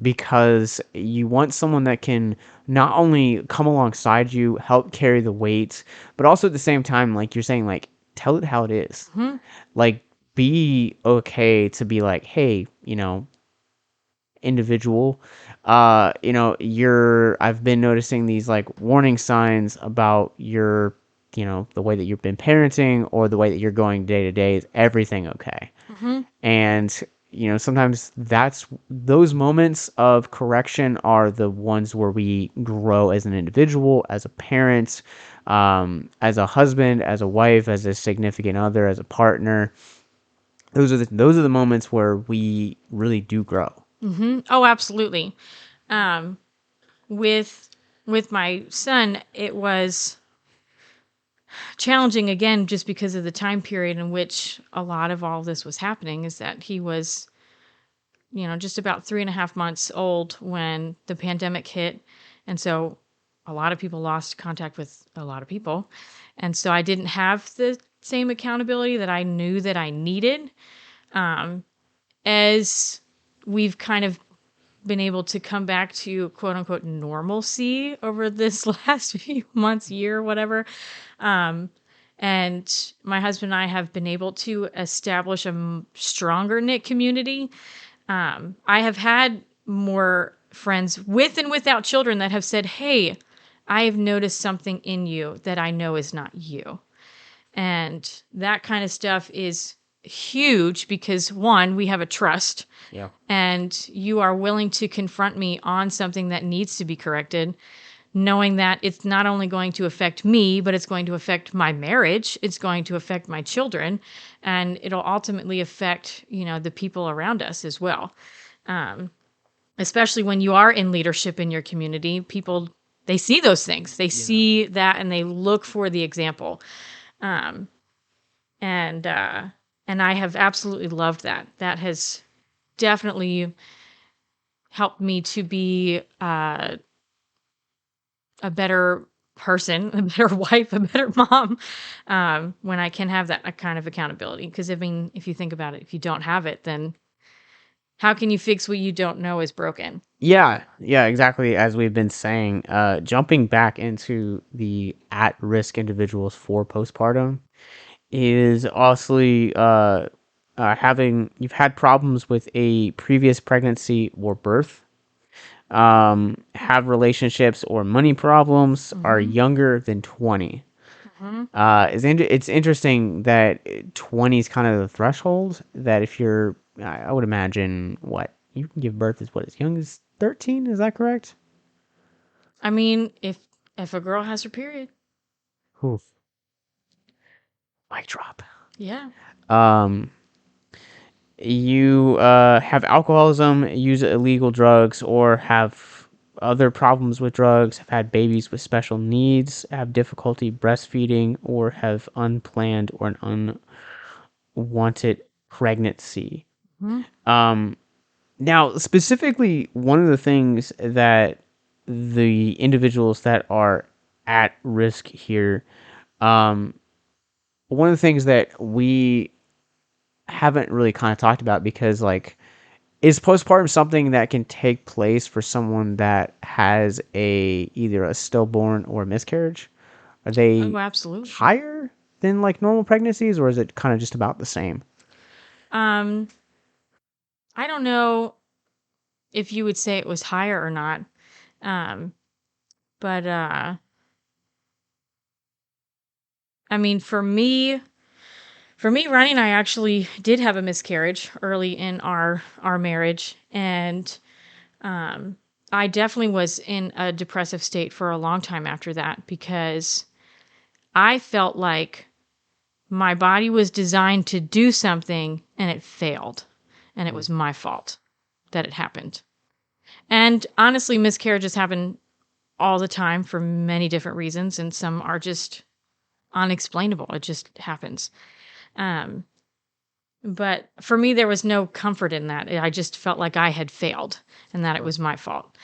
because you want someone that can not only come alongside you, help carry the weight, but also at the same time, like you're saying, like, tell it how it is. Like, be okay to be like, hey, individual, I've been noticing these like warning signs about your, the way that you've been parenting or the way that you're going day to day. Is everything okay? And sometimes those moments of correction are the ones where we grow as an individual, as a parent, as a husband, as a wife, as a significant other, as a partner. Those are the moments where we really do grow.
Oh, absolutely. With my son, it was challenging again, just because of the time period in which a lot of all this was happening. Is that he was, just about 3.5 months old when the pandemic hit, and so a lot of people lost contact with a lot of people, and so I didn't have the same accountability that I knew that I needed. As we've kind of been able to come back to quote unquote normalcy over this last few months, year, whatever. And my husband and I have been able to establish a stronger knit community. I have had more friends with and without children that have said, hey, I have noticed something in you that I know is not you. And that kind of stuff is huge because, one, we have a trust.
Yeah.
And you are willing to confront me on something that needs to be corrected, knowing that it's not only going to affect me, but it's going to affect my marriage. It's going to affect my children, and it'll ultimately affect, the people around us as well. Especially when you are in leadership in your community, people, they see those things. They see that and they look for the example. And I have absolutely loved that. That has definitely helped me to be a better person, a better wife, a better mom, when I can have that kind of accountability. Because, if you think about it, if you don't have it, then how can you fix what you don't know is broken?
Yeah, exactly. As we've been saying, jumping back into the at-risk individuals for postpartum is also you've had problems with a previous pregnancy or birth, have relationships or money problems, are younger than 20. It's interesting that 20 is kind of the threshold, that if you're, I would imagine, what, you can give birth as young as 13, is that correct?
If a girl has her period.
Oof. Mic drop.
Yeah.
You have alcoholism, use illegal drugs, or have other problems with drugs, have had babies with special needs, have difficulty breastfeeding, or have unplanned or an unwanted pregnancy. Now, specifically, one of the things that the individuals that are at risk here, one of the things that we haven't really kind of talked about, because, like, is postpartum something that can take place for someone that has either a stillborn or a miscarriage? Are they
absolutely
higher than like normal pregnancies, or is it kind of just about the same?
I don't know if you would say it was higher or not. But for me, Ronnie and I actually did have a miscarriage early in our marriage, and I definitely was in a depressive state for a long time after that, because I felt like my body was designed to do something and it failed, and it was my fault that it happened. And honestly, miscarriages happen all the time for many different reasons, and some are just unexplainable. It just happens. But for me, there was no comfort in that. I just felt like I had failed and that it was my fault.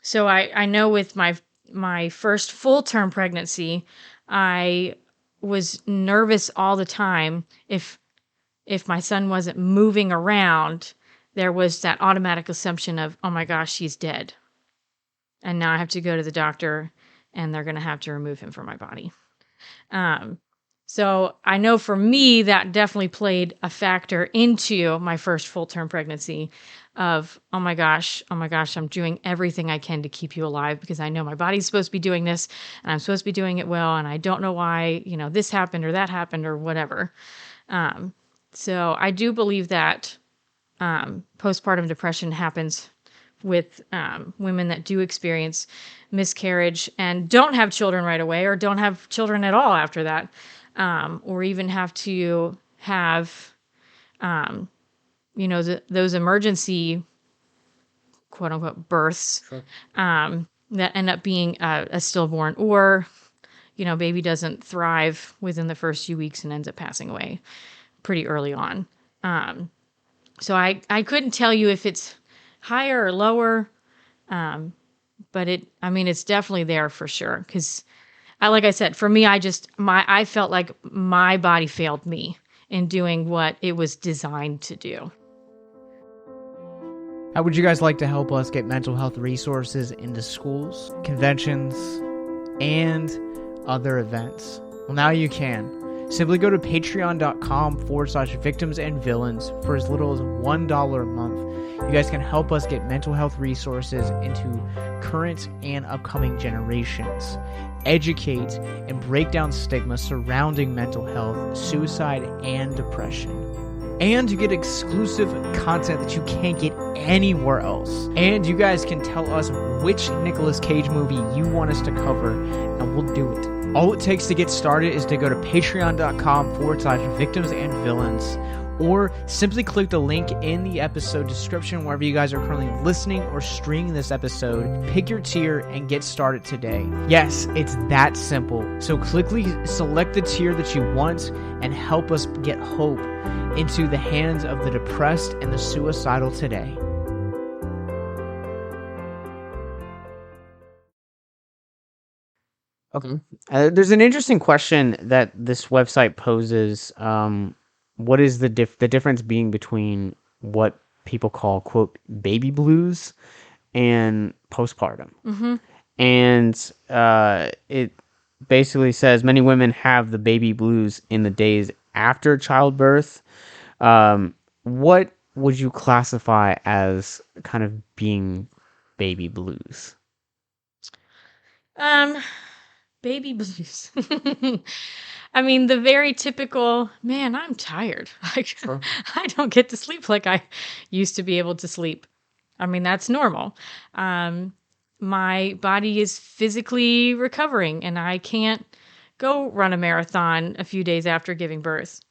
So I know with my first full-term pregnancy, I was nervous all the time. If my son wasn't moving around, there was that automatic assumption of, oh my gosh, he's dead. And now I have to go to the doctor and they're going to have to remove him from my body. So I know for me, that definitely played a factor into my first full-term pregnancy of, oh my gosh, I'm doing everything I can to keep you alive because I know my body's supposed to be doing this and I'm supposed to be doing it well. And I don't know why, this happened or that happened or whatever. So I do believe that postpartum depression happens with women that do experience miscarriage and don't have children right away or don't have children at all after that. Or even have to have, those emergency, quote unquote, births,
Sure.
that end up being a stillborn, or, baby doesn't thrive within the first few weeks and ends up passing away pretty early on. So I couldn't tell you if it's higher or lower, but it's definitely there for sure. 'Cause like I said, for me, I felt like my body failed me in doing what it was designed to do.
How would you guys like to help us get mental health resources into schools, conventions, and other events? Well, now you can. Simply go to patreon.com/victims and villains for as little as $1 a month. You guys can help us get mental health resources into current and upcoming generations, educate and break down stigma surrounding mental health, suicide, and depression. And you get exclusive content that you can't get anywhere else. And you guys can tell us which Nicolas Cage movie you want us to cover, and we'll do it. All it takes to get started is to go to patreon.com/victims and villains, or simply click the link in the episode description wherever you guys are currently listening or streaming this episode. Pick your tier and get started today. Yes, it's that simple. So quickly select the tier that you want and help us get hope into the hands of the depressed and the suicidal today.
Okay. There's an interesting question that this website poses. What is the difference being between what people call, quote, baby blues and postpartum?
Mm-hmm.
And it basically says many women have the baby blues in the days after childbirth. What would you classify as kind of being baby blues?
Baby blues. The very typical, man, I'm tired.
Sure.
I don't get to sleep like I used to be able to sleep. That's normal. My body is physically recovering and I can't go run a marathon a few days after giving birth.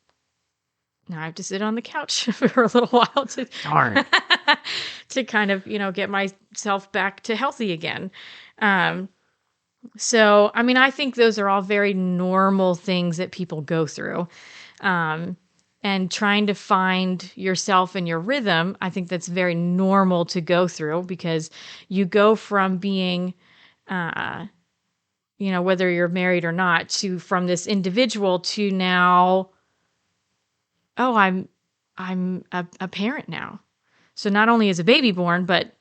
Now I have to sit on the couch for a little while to
Darn.
to kind of, get myself back to healthy again. So, I think those are all very normal things that people go through. And trying to find yourself and your rhythm, I think that's very normal to go through because you go from being, whether you're married or not, from this individual to now, oh, I'm a parent now. So not only is a baby born, but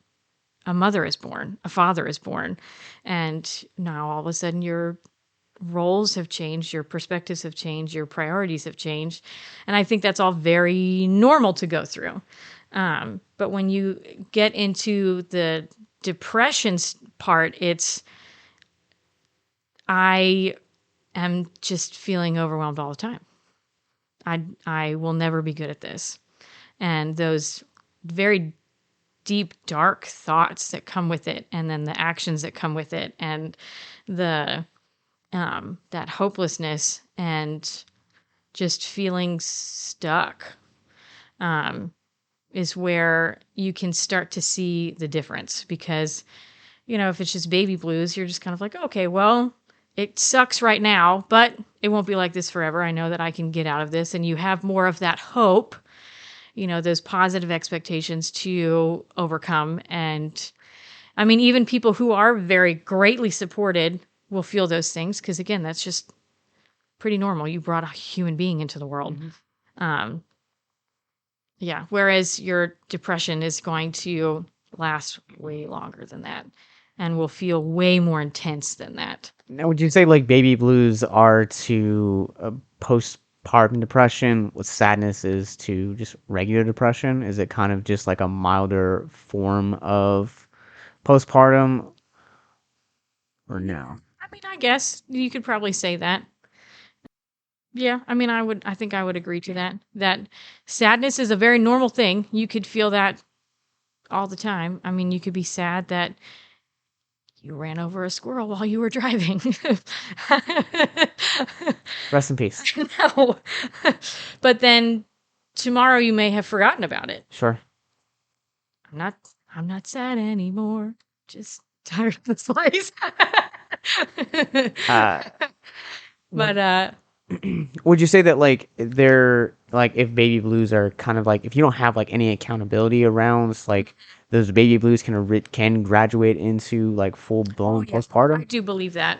a mother is born, a father is born. And now all of a sudden your roles have changed, your perspectives have changed, your priorities have changed. And I think that's all very normal to go through. But when you get into the depression part, I am just feeling overwhelmed all the time. I will never be good at this. And those very deep, dark thoughts that come with it, and then the actions that come with it, and the that hopelessness and just feeling stuck is where you can start to see the difference. Because, if it's just baby blues, you're just kind of like, okay, well, it sucks right now, but it won't be like this forever. I know that I can get out of this. And you have more of that hope, those positive expectations to overcome. And I mean, even people who are very greatly supported will feel those things because, again, that's just pretty normal. You brought a human being into the world. Yeah. Whereas your depression is going to last way longer than that and will feel way more intense than that.
Now, would you say like baby blues are to postpartum depression what sadness is to just regular depression? Is it kind of just like a milder form of postpartum, or no?
I mean, I guess you could probably say that. Yeah, I mean, I think I would agree to that. That sadness is a very normal thing. You could feel that all the time. I mean, you could be sad that you ran over a squirrel while you were driving.
Rest in peace.
No. But then tomorrow you may have forgotten about it.
Sure.
I'm not sad anymore. Just tired of this place. But
would you say that like they're like if baby blues are kind of like if you don't have like any accountability around, it's like those baby blues can graduate into like full blown postpartum?
I do believe that.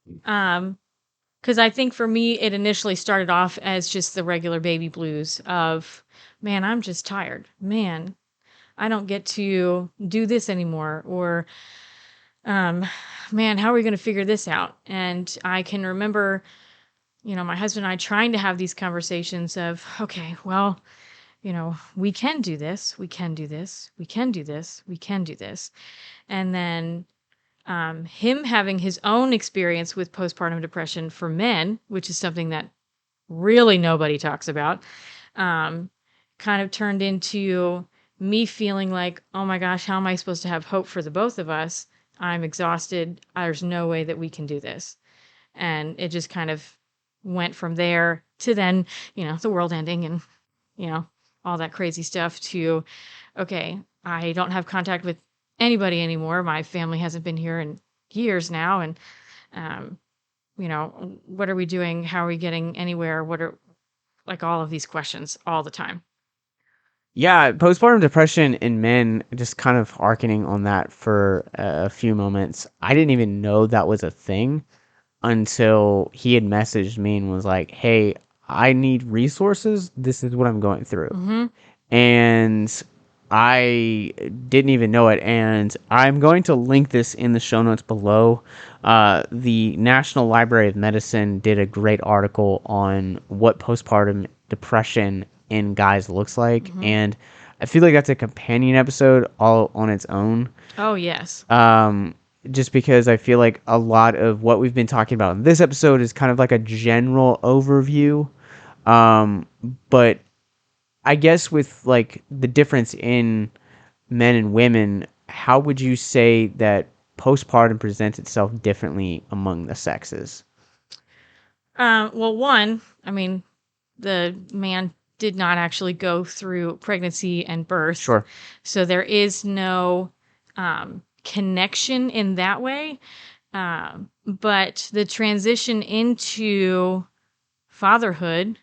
Because I think for me, it initially started off as just the regular baby blues of, man, I'm just tired. Man, I don't get to do this anymore. Or, man, how are we going to figure this out? And I can remember, my husband and I trying to have these conversations of, okay, well, we can do this. We can do this. We can do this. We can do this. And then him having his own experience with postpartum depression for men, which is something that really nobody talks about, kind of turned into me feeling like, oh my gosh, how am I supposed to have hope for the both of us? I'm exhausted. There's no way that we can do this. And it just kind of went from there to then, the world ending and, all that crazy stuff to, okay, I don't have contact with anybody anymore. My family hasn't been here in years now. And, what are we doing? How are we getting anywhere? What are like all of these questions all the time?
Yeah, postpartum depression in men, just kind of harkening on that for a few moments. I didn't even know that was a thing until he had messaged me and was like, hey, I need resources. This is what I'm going through.
Mm-hmm.
And I didn't even know it. And I'm going to link this in the show notes below. The National Library of Medicine did a great article on what postpartum depression in guys looks like.
Mm-hmm.
And I feel like that's a companion episode all on its own.
Oh, yes.
Just because I feel like a lot of what we've been talking about in this episode is kind of like a general overview. But I guess with like the difference in men and women, how would you say that postpartum presents itself differently among the sexes?
Well, one, I mean, the man did not actually go through pregnancy and birth.
Sure.
So there is no connection in that way. But the transition into fatherhood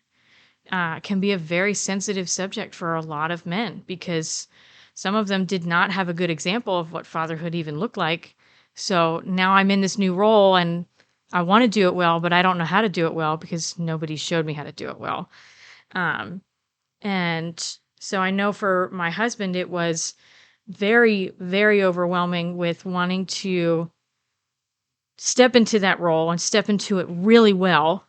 can be a very sensitive subject for a lot of men because some of them did not have a good example of what fatherhood even looked like. So now I'm in this new role and I want to do it well, but I don't know how to do it well because nobody showed me how to do it well. And so I know for my husband, it was very, very overwhelming with wanting to step into that role and step into it really well,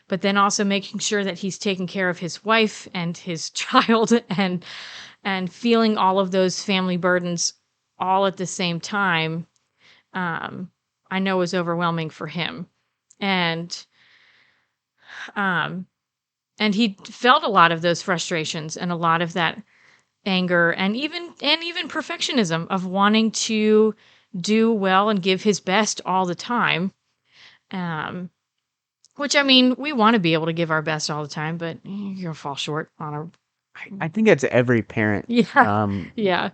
but then also making sure that he's taking care of his wife and his child and feeling all of those family burdens all at the same time. I know was overwhelming for him. And he felt a lot of those frustrations and a lot of that anger and even perfectionism of wanting to do well and give his best all the time. Which, I mean, we want to be able to give our best all the time, but you're going to fall short on a...
I think that's every parent.
Yeah. Yeah.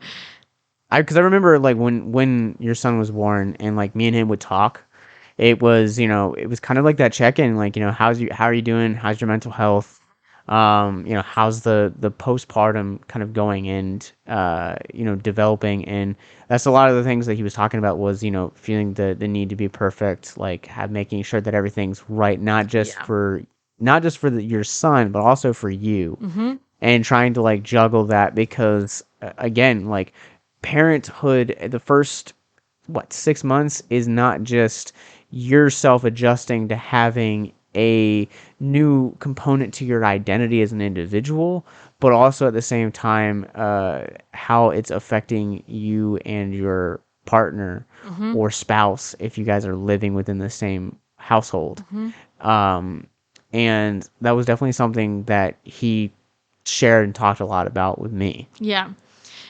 Because I remember like when your son was born and like me and him would talk it was, it was kind of like that check-in, like, how are you doing? How's your mental health? How's the postpartum kind of going and, developing. And that's a lot of the things that he was talking about was, feeling the need to be perfect, like making sure that everything's right, not just for your son, but also for you. And trying to like juggle that because again, like parenthood, the first 6 months is not just yourself adjusting to having a new component to your identity as an individual, but also at the same time how it's affecting you and your partner or spouse if you guys are living within the same household. And that was definitely something that he shared and talked a lot about with me.
Yeah.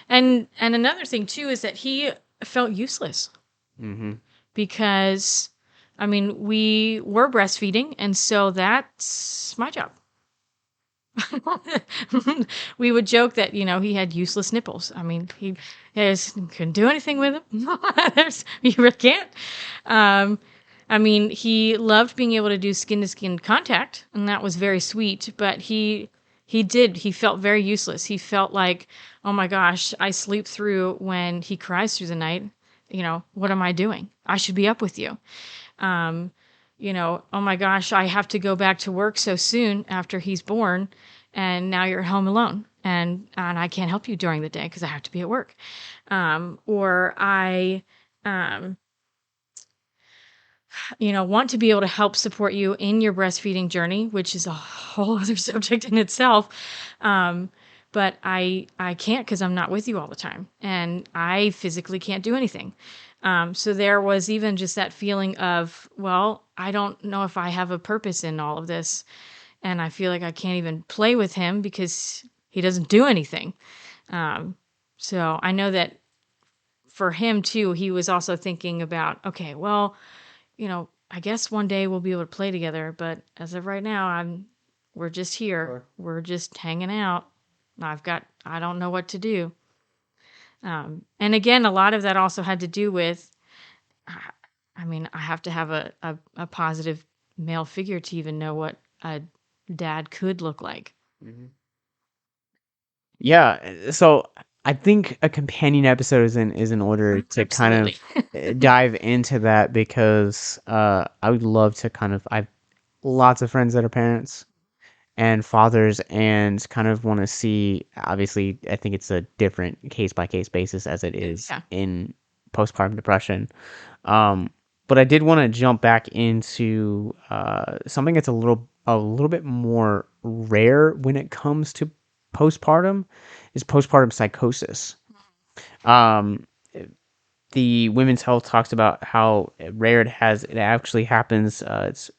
And another thing too is that he felt useless. Because I mean, we were breastfeeding, and so that's my job. We would joke that, he had useless nipples. I mean, he couldn't do anything with them. You really can't. I mean, he loved being able to do skin-to-skin contact, and that was very sweet, but he felt very useless. He felt like, oh my gosh, I sleep through when he cries through the night. What am I doing? I should be up with you. Oh my gosh, I have to go back to work so soon after he's born, and now you're at home alone, and I can't help you during the day because I have to be at work. Or I, want to be able to help support you in your breastfeeding journey, which is a whole other subject in itself. But I can't because I'm not with you all the time, and I physically can't do anything. So there was even just that feeling of, well, I don't know if I have a purpose in all of this, and I feel like I can't even play with him because he doesn't do anything. So I know that for him too, he was also thinking about, okay, well, I guess one day we'll be able to play together, but as of right now, we're just here. Sure. We're just hanging out. I don't know what to do. And again, a lot of that also had to do with, I have to have a positive male figure to even know what a dad could look like.
Yeah. So I think a companion episode is in order to
Absolutely.
kind of dive into that because I would love to I have lots of friends that are parents and fathers and kind of want to see, obviously, I think it's a different case-by-case basis as it is in postpartum depression. But I did want to jump back into something that's a little bit more rare when it comes to postpartum is postpartum psychosis. The Women's Health talks about how rare it actually happens. It's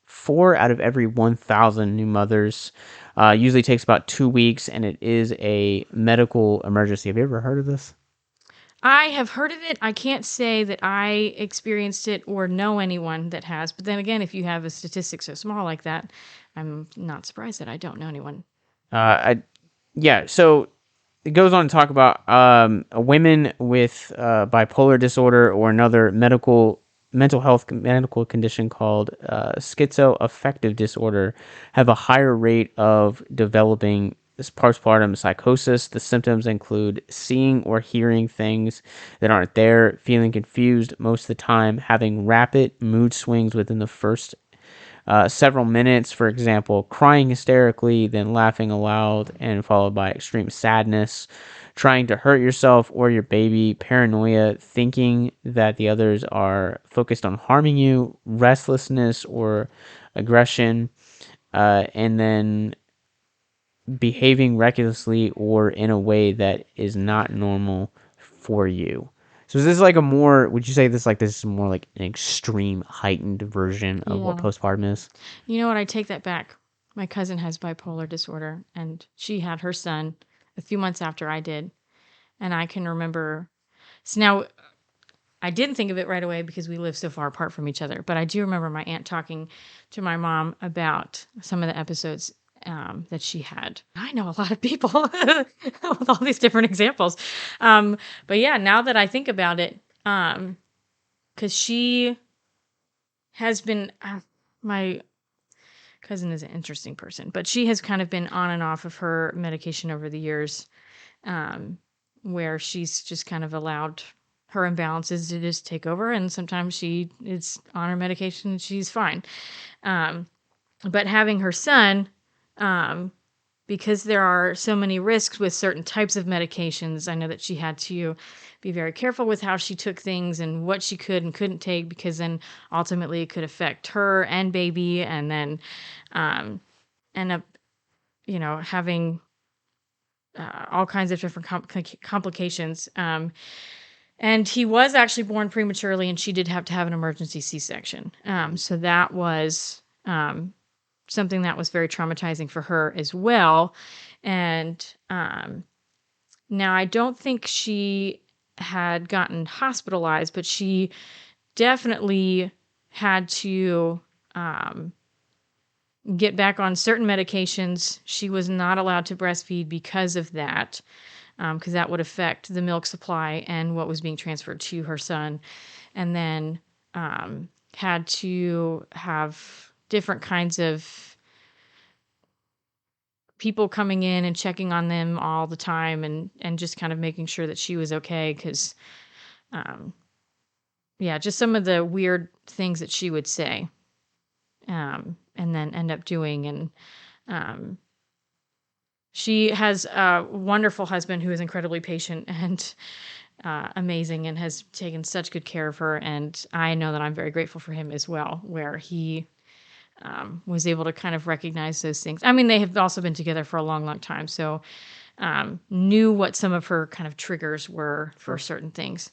4 out of every 1,000 new mothers. Usually takes about 2 weeks, and it is a medical emergency. Have you ever heard of this?
I have heard of it. I can't say that I experienced it or know anyone that has. But then again, if you have a statistic so small like that, I'm not surprised that I don't know anyone.
So it goes on to talk about women with bipolar disorder or another mental health medical condition called schizoaffective disorder have a higher rate of developing this postpartum psychosis. The symptoms include seeing or hearing things that aren't there, feeling confused most of the time, having rapid mood swings within the first several minutes, for example, crying hysterically, then laughing aloud, and followed by extreme sadness, trying to hurt yourself or your baby, paranoia, thinking that the others are focused on harming you, restlessness or aggression, and then behaving recklessly or in a way that is not normal for you. So is this like would you say this is more like an extreme heightened version of what postpartum is?
You know what? I take that back. My cousin has bipolar disorder, and she had her son a few months after I did. And I can remember, so now I didn't think of it right away because we live so far apart from each other, but I do remember my aunt talking to my mom about some of the episodes that she had. I know a lot of people with all these different examples. But yeah, now that I think about it, because she has been, my cousin is an interesting person, but she has kind of been on and off of her medication over the years, where she's just kind of allowed her imbalances to just take over. And sometimes she is on her medication and she's fine. But having her son, because there are so many risks with certain types of medications, I know that she had to be very careful with how she took things and what she could and couldn't take, because then ultimately it could affect her and baby, and then end up, having all kinds of different complications. And he was actually born prematurely, and she did have to have an emergency C-section. So that was something that was very traumatizing for her as well. And now I don't think she had gotten hospitalized, but she definitely had to get back on certain medications. She was not allowed to breastfeed because of that, because that would affect the milk supply and what was being transferred to her son. And then had to have different kinds of people coming in and checking on them all the time, and just kind of making sure that she was okay, because just some of the weird things that she would say, and then end up doing. And she has a wonderful husband who is incredibly patient and amazing, and has taken such good care of her. And I know that I'm very grateful for him as well, where he was able to kind of recognize those things. I mean, they have also been together for a long, long time, so knew what some of her kind of triggers were for certain things.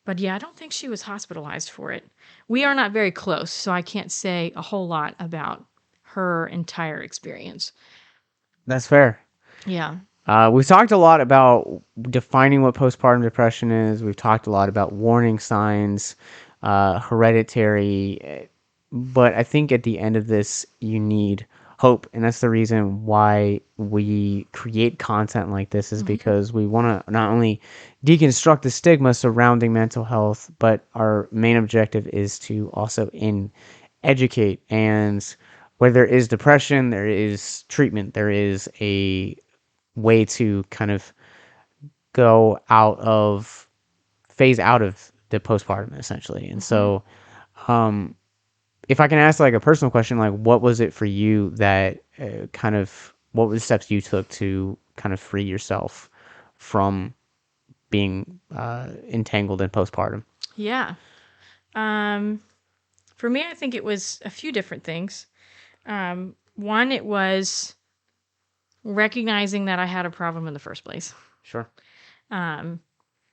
But yeah, I don't think she was hospitalized for it. We are not very close, so I can't say a whole lot about her entire experience.
That's fair.
Yeah.
We've talked a lot about defining what postpartum depression is. We've talked a lot about warning signs, hereditary, but I think at the end of this, you need hope. And that's the reason why we create content like this, is because we want to not only deconstruct the stigma surrounding mental health, but our main objective is to also educate. And where there is depression, there is treatment. There is a way to kind of phase out of the postpartum, essentially. And so, if I can ask like a personal question, like what was it for you that what were the steps you took to kind of free yourself from being entangled in postpartum?
Yeah. For me, I think it was a few different things. One, it was recognizing that I had a problem in the first place.
Sure.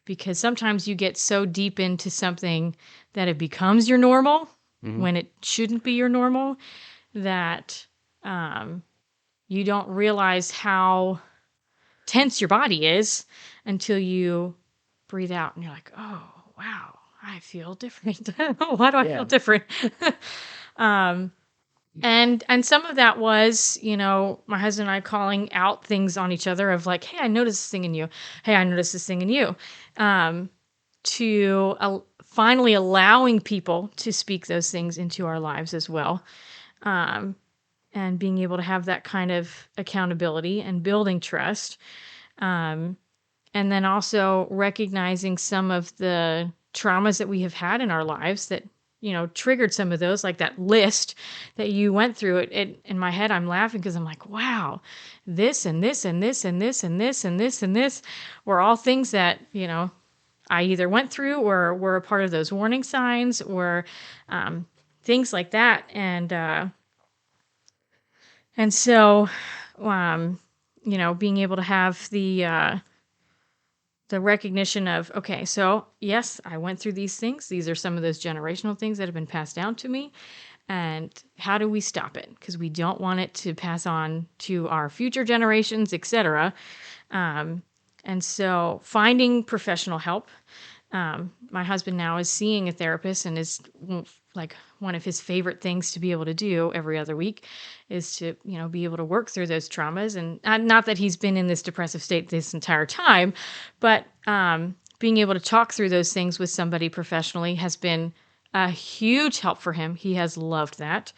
Because sometimes you get so deep into something that it becomes your normal, when it shouldn't be your normal, that you don't realize how tense your body is until you breathe out and you're like, oh, wow, I feel different. Why do I feel different? And some of that was, my husband and I calling out things on each other of like, hey, I noticed this thing in you. Hey, I noticed this thing in you. To finally allowing people to speak those things into our lives as well. And being able to have that kind of accountability and building trust. And then also recognizing some of the traumas that we have had in our lives that, triggered some of those, like that list that you went through. It in my head, I'm laughing because I'm like, wow, this and this and this and this and this and this and this were all things that, I either went through or were a part of those warning signs or things like that. And so, being able to have the recognition of, okay, so yes, I went through these things. These are some of those generational things that have been passed down to me. And how do we stop it? Because we don't want it to pass on to our future generations, etc. And so finding professional help. My husband now is seeing a therapist, and is like one of his favorite things to be able to do every other week is to, be able to work through those traumas. And not that he's been in this depressive state this entire time, but being able to talk through those things with somebody professionally has been a huge help for him. He has loved that.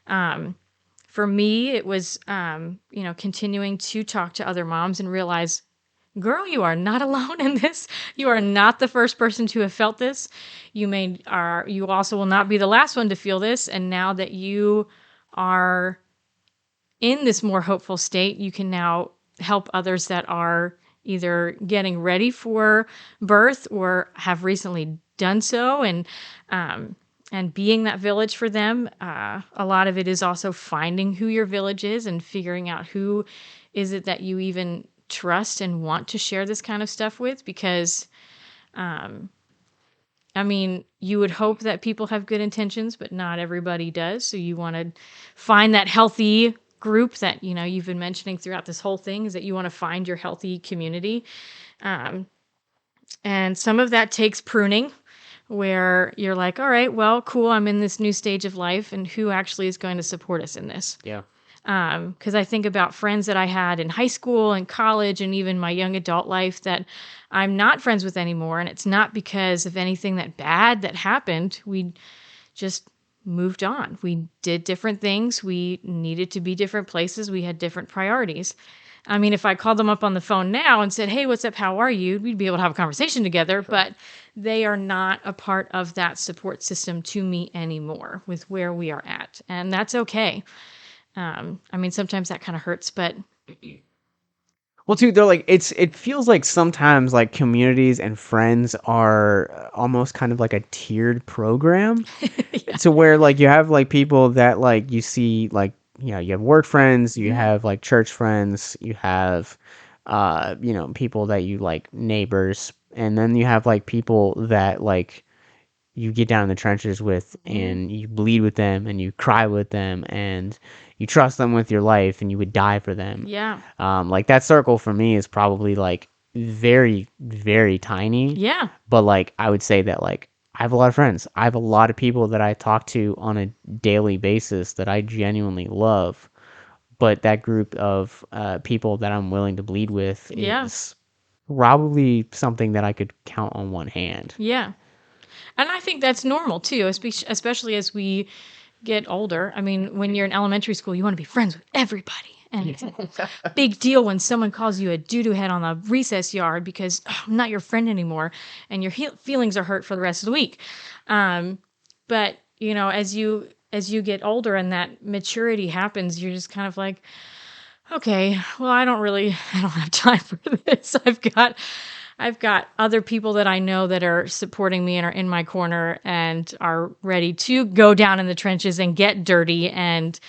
For me, it was, continuing to talk to other moms and realize, girl, you are not alone in this. You are not the first person to have felt this. You also will not be the last one to feel this. And now that you are in this more hopeful state, you can now help others that are either getting ready for birth or have recently done so, and being that village for them. A lot of it is also finding who your village is and figuring out who is it that you even trust and want to share this kind of stuff with, because you would hope that people have good intentions, but not everybody does. So you want to find that healthy group that, you've been mentioning throughout this whole thing, is that you want to find your healthy community. And some of that takes pruning, where you're like, all right, well, cool, I'm in this new stage of life, and who actually is going to support us in this?
Yeah.
Because I think about friends that I had in high school and college and even my young adult life that I'm not friends with anymore. And it's not because of anything that bad that happened. We just moved on. We did different things. We needed to be different places. We had different priorities. If I called them up on the phone now and said, hey, what's up? How are you? We'd be able to have a conversation together, but they are not a part of that support system to me anymore with where we are at. And that's okay. Sometimes that kind of hurts, but
Well, too, they're like, it feels like sometimes like communities and friends are almost kind of like a tiered program.
yeah.
To where like you have like people that like you see like, you have work friends, you have like church friends, you have people that you like, neighbors, and then you have like people that like you get down in the trenches with, and you bleed with them, and you cry with them, and you trust them with your life, and you would die for them.
Yeah.
Like that circle for me is probably like very, very tiny.
Yeah.
But like I would say that like I have a lot of friends. I have a lot of people that I talk to on a daily basis that I genuinely love. But that group of people that I'm willing to bleed with is probably something that I could count on one hand.
Yeah. And I think that's normal too, especially as we get older. When you're in elementary school, you want to be friends with everybody. And it's a big deal when someone calls you a doo-doo head on the recess yard because I'm not your friend anymore, and your feelings are hurt for the rest of the week. But, as you get older and that maturity happens, you're just kind of like, okay, well, I don't have time for this. I've got other people that I know that are supporting me and are in my corner and are ready to go down in the trenches and get dirty and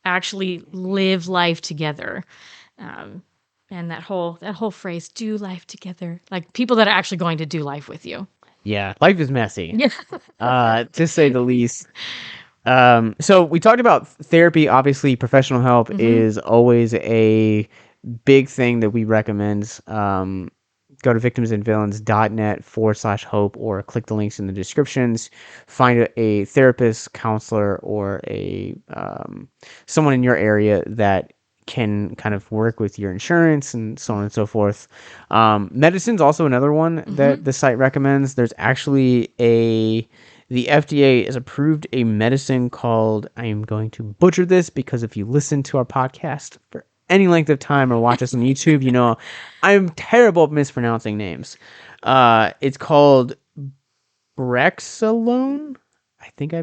actually live life together. And that whole phrase, do life together, like people that are actually going to do life with you.
Yeah, life is messy.
Yeah.
To say the least. So we talked about therapy. Obviously, professional help is always a big thing that we recommend. Go to victimsandvillains.net/hope, or click the links in the descriptions. Find a therapist, counselor, or a someone in your area that can kind of work with your insurance and so on and so forth. Medicine's also another one that the site recommends. There's actually the FDA has approved a medicine called, I am going to butcher this because if you listen to our podcast for any length of time or watch us on YouTube, I'm terrible at mispronouncing names. It's called Brexalone. I think I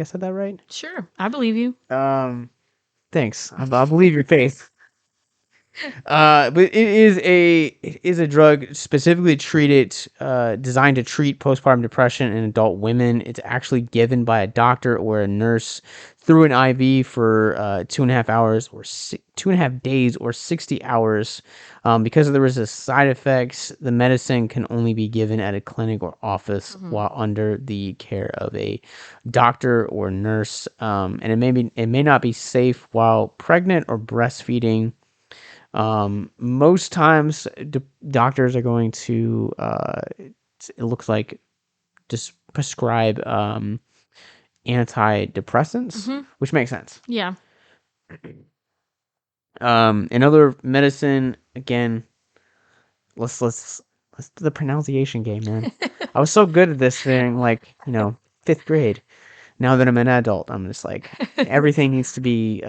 said that right.
Sure. I believe you.
Thanks. I believe your faith. But it is a drug specifically designed to treat postpartum depression in adult women. It's actually given by a doctor or a nurse through an IV for 2.5 hours or 2.5 days or 60 hours. Because of the risk of side effects, the medicine can only be given at a clinic or office while under the care of a doctor or nurse. And it may not be safe while pregnant or breastfeeding. Most times doctors are going to, it looks like, just prescribe antidepressants, which makes sense.
Yeah.
Another medicine, again, let's do the pronunciation game, man. I was so good at this thing, like, fifth grade. Now that I'm an adult, I'm just like, everything needs to be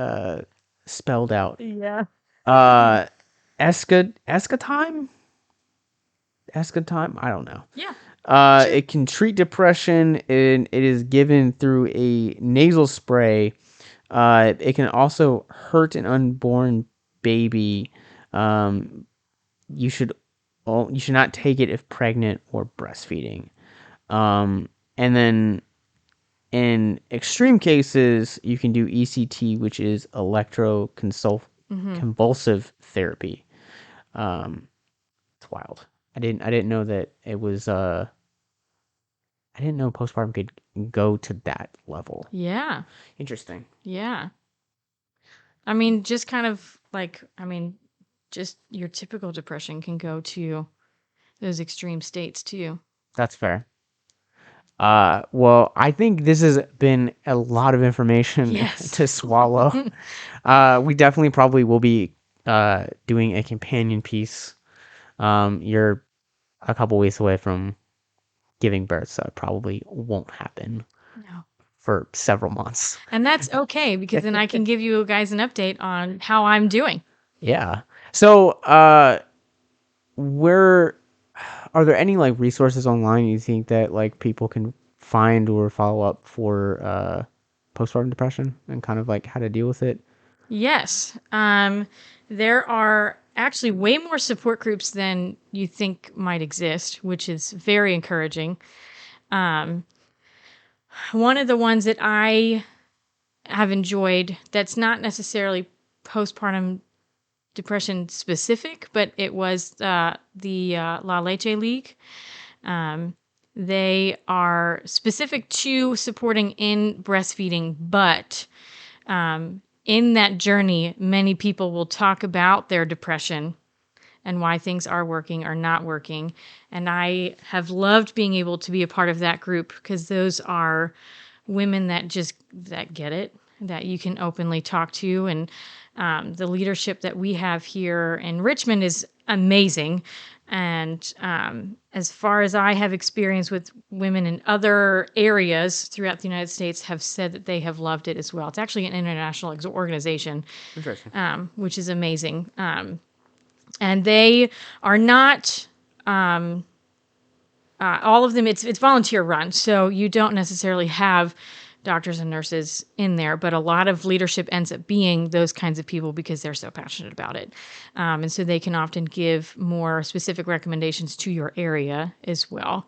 spelled out.
Yeah.
Uh, Escatime? Escatime? I don't know.
Yeah.
It can treat depression, and it is given through a nasal spray. It can also hurt an unborn baby. You should not take it if pregnant or breastfeeding. And then in extreme cases, you can do ECT, which is electroconvulsive therapy. It's wild. I didn't know that it was. I didn't know postpartum could go to that level.
Yeah.
Interesting.
Yeah. I mean, just kind of like, just your typical depression can go to those extreme states too.
That's fair. Well, I think this has been a lot of information
Yes.
to swallow. We definitely probably will be doing a companion piece. You're a couple weeks away from giving birth, so it probably won't happen
No.
for several months.
And that's okay, because then I can give you guys an update on how I'm doing.
Yeah. So, where are there any like resources online you think that like people can find or follow up for postpartum depression and kind of like how to deal with it?
Yes. There are actually way more support groups than you think might exist, which is very encouraging. One of the ones that I have enjoyed that's not necessarily postpartum depression specific, but it was the La Leche League. They are specific to supporting in breastfeeding, but in that journey, many people will talk about their depression and why things are working or not working. And I have loved being able to be a part of that group, because those are women that get it, that you can openly talk to. And the leadership that we have here in Richmond is amazing. And as far as I have experience with women in other areas throughout the United States have said that they have loved it as well. It's actually an international organization,
Interesting.
which is amazing. And they are not all of them. It's volunteer run, so you don't necessarily have doctors and nurses in there, but a lot of leadership ends up being those kinds of people because they're so passionate about it. And so they can often give more specific recommendations to your area as well.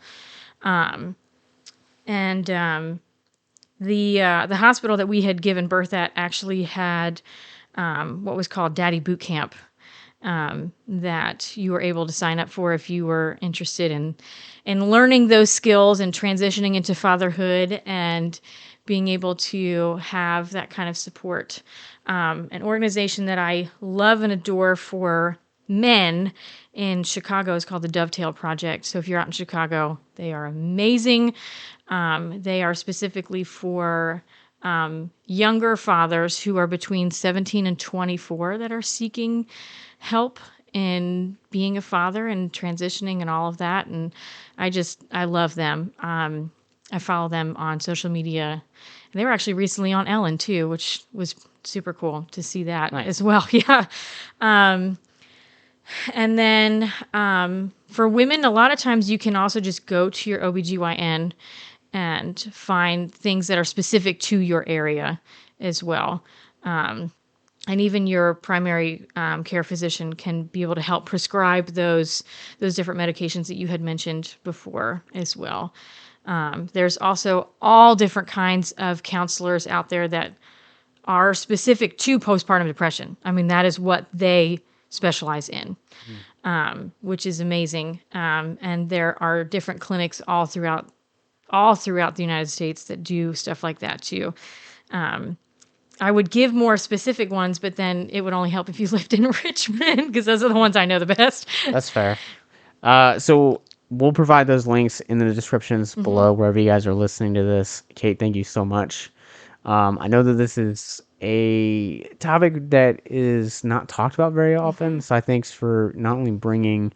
The hospital that we had given birth at actually had what was called Daddy Boot Camp, that you were able to sign up for if you were interested in learning those skills and transitioning into fatherhood and being able to have that kind of support. An organization that I love and adore for men in Chicago is called the Dovetail Project. So if you're out in Chicago, they are amazing. They are specifically for younger fathers who are between 17 and 24 that are seeking help in being a father and transitioning and all of that. And I love them. I follow them on social media. And they were actually recently on Ellen too, which was super cool to see that as well. Yeah. And then for women, a lot of times you can also just go to your OBGYN and find things that are specific to your area as well. And even your primary care physician can be able to help prescribe those different medications that you had mentioned before as well. There's also all different kinds of counselors out there that are specific to postpartum depression. I mean, that is what they specialize in, which is amazing. And there are different clinics all throughout the United States that do stuff like that too. I would give more specific ones, but then it would only help if you lived in Richmond, because those are the ones I know the best.
That's fair. So we'll provide those links in the descriptions below wherever you guys are listening to this. Kate, thank you so much. I know that this is a topic that is not talked about very often, so I thanks for not only bringing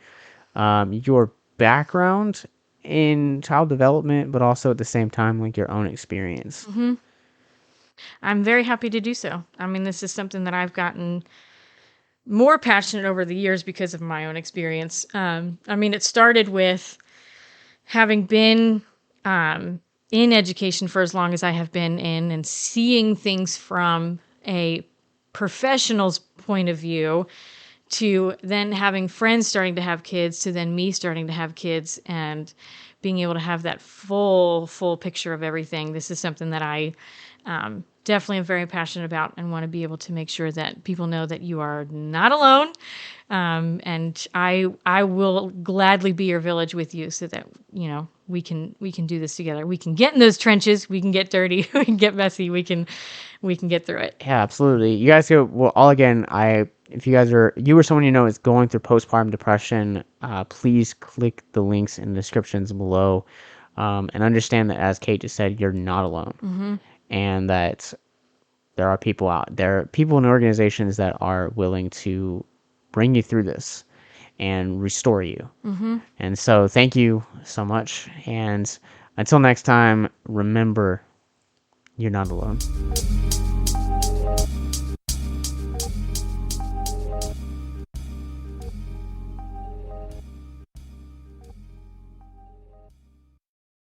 your background in child development, but also at the same time, like your own experience.
I'm very happy to do so. I mean, this is something that I've gotten more passionate over the years because of my own experience. I mean, it started with having been in education for as long as I have been in, and seeing things from a professional's point of view, to then having friends starting to have kids, to then me starting to have kids, and being able to have that full picture of everything. This is something that I definitely am very passionate about, and want to be able to make sure that people know that you are not alone. And I will gladly be your village with you, so that, you know, we can do this together. We can get in those trenches. We can get dirty. We can get messy. We can get through it.
Yeah, absolutely. You guys go, well, all again, if you guys are, you or someone you know is going through postpartum depression, please click the links in the descriptions below, and understand that, as Kate just said, you're not alone. And that there are people out there, people in organizations that are willing to bring you through this and restore you. And so thank you so much. And until next time, remember, you're not alone.